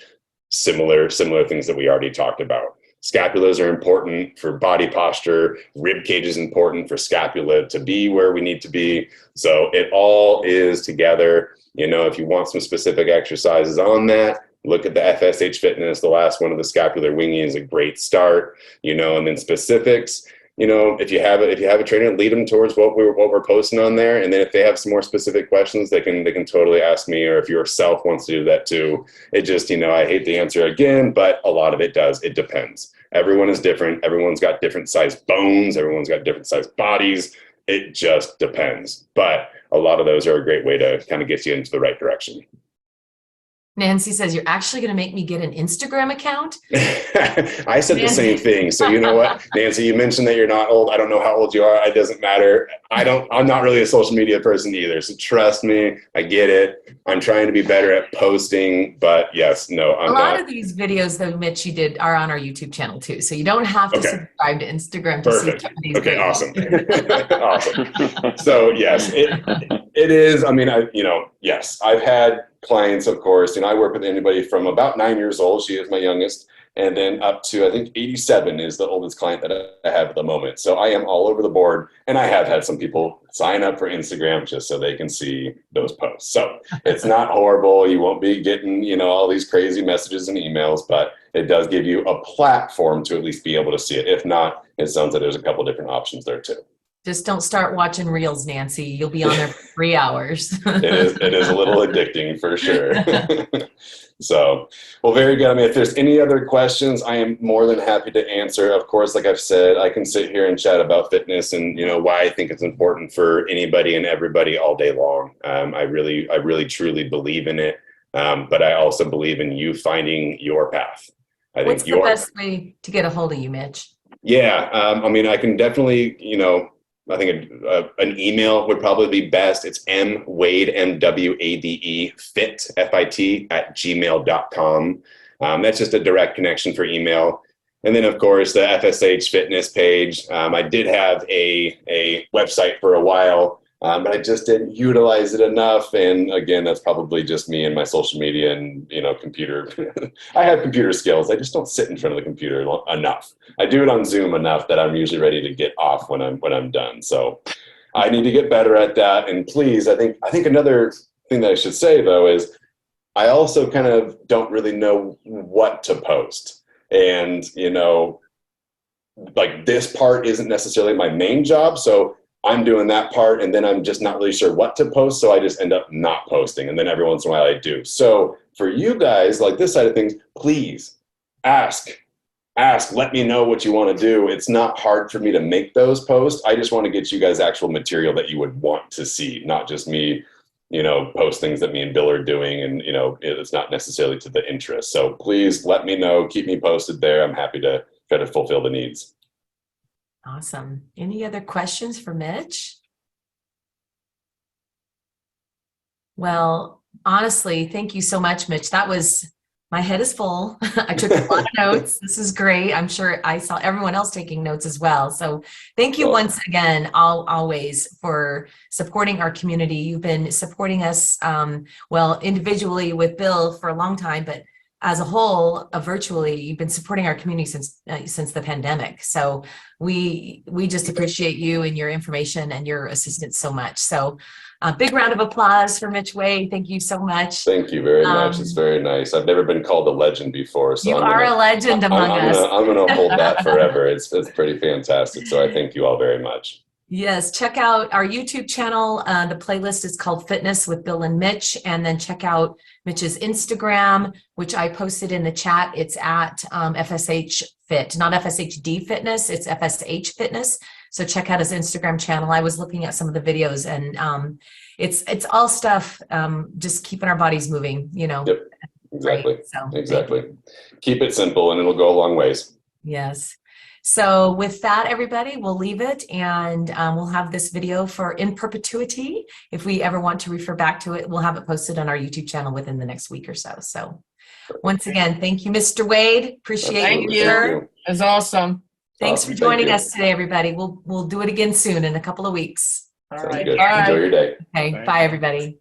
Speaker 2: similar things that we already talked about.
Speaker 4: Scapulas are important for body posture. Rib cage is important for scapula to be where we need to be. So it all is together. You know, if you want some specific exercises on that, look at the FSH Fitness. The last one of the scapular winging is a great start, you know, and then specifics. You know, if you have a trainer, lead them towards what we're posting on there. And then if they have some more specific questions, they can totally ask me, or if yourself wants to do that too. It just, you know, I hate to answer again, but a lot of it does. It depends. Everyone is different. Everyone's got different size bones. Everyone's got different size bodies. It just depends. But a lot of those are a great way to kind of get you into the right direction.
Speaker 1: Nancy says, you're actually going to make me get an Instagram account?
Speaker 4: I said the same thing. So you know what, Nancy, you mentioned that you're not old. I don't know how old you are. It doesn't matter. I'm not really a social media person either. So trust me, I get it. I'm trying to be better at posting, but yes, no, I'm not.
Speaker 1: A lot of these videos though, Mitch, you did are on our YouTube channel too. So you don't have to subscribe to Instagram to see some of these
Speaker 4: Okay,
Speaker 1: videos.
Speaker 4: awesome. Awesome. So yes, it is. I mean, yes, I've had clients, of course, and I work with anybody from about 9 years old. She is my youngest. And then up to, I think 87 is the oldest client that I have at the moment. So I am all over the board. And I have had some people sign up for Instagram just so they can see those posts. So it's not horrible. You won't be getting, you know, all these crazy messages and emails, but it does give you a platform to at least be able to see it. If not, it sounds like there's a couple different options there too.
Speaker 1: Just don't start watching Reels, Nancy. You'll be on there for 3 hours.
Speaker 4: It is a little addicting for sure. So, well, very good. I mean, if there's any other questions, I am more than happy to answer. Of course, like I've said, I can sit here and chat about fitness and, you know, why I think it's important for anybody and everybody all day long. I really truly believe in it. But I also believe in you finding your path.
Speaker 1: What's the best way to get a hold of you, Mitch?
Speaker 4: Yeah. I mean, I can definitely, you know, I think an email would probably be best. It's mwade, MWADE, fit, FIT, @gmail.com. That's just a direct connection for email. And then, of course, the FSH Fitness page. I did have a website for a while, but I just didn't utilize it enough. And again, that's probably just me and my social media and, you know, computer. I have computer skills. I just don't sit in front of the computer enough. I do it on Zoom enough that I'm usually ready to get off when I'm done. So I need to get better at that. And please, I think another thing that I should say though is I also kind of don't really know what to post. And, you know, like this part isn't necessarily my main job. So I'm doing that part and then I'm just not really sure what to post. So I just end up not posting. And then every once in a while I do. So for you guys, like this side of things, please ask, let me know what you want to do. It's not hard for me to make those posts. I just want to get you guys actual material that you would want to see, not just me, you know, post things that me and Bill are doing. And, you know, it's not necessarily to the interest. So please let me know, keep me posted there. I'm happy to try to fulfill the needs.
Speaker 1: Awesome. Any other questions for Mitch? Well, honestly, thank you so much, Mitch. My head is full. I took a lot of notes. This is great. I'm sure I saw everyone else taking notes as well. So thank you once again, always for supporting our community. You've been supporting us, well, individually with Bill for a long time, but as a whole, virtually, you've been supporting our community since the pandemic. So we just appreciate you and your information and your assistance so much. So a big round of applause for Mitch Wade. Thank you so much.
Speaker 2: Thank you very much. It's very nice. I've never been called a legend before. So
Speaker 1: you are a legend among us.
Speaker 2: I'm going to hold that forever. It's pretty fantastic. So I thank you all very much.
Speaker 1: Yes, check out our YouTube channel. The playlist is called Fitness with Bill and Mitch. And then check out Mitch's Instagram, which I posted in the chat. It's at FSH Fit, not FSHD Fitness. It's FSH Fitness. So check out his Instagram channel. I was looking at some of the videos and it's all stuff, just keeping our bodies moving, you know.
Speaker 2: Yep, exactly.
Speaker 1: Right? So,
Speaker 2: exactly. Keep it simple and it'll go a long ways.
Speaker 1: Yes. So with that, everybody, we'll leave it and we'll have this video for in perpetuity. If we ever want to refer back to it, we'll have it posted on our YouTube channel within the next week or so. So once again, thank you, Mr. Wade. Appreciate you, sir.
Speaker 3: It's awesome.
Speaker 1: Thanks for joining us today, everybody. We'll do it again soon in a couple of weeks.
Speaker 3: All right.
Speaker 2: Good. Enjoy your day.
Speaker 1: Okay. Bye, everybody.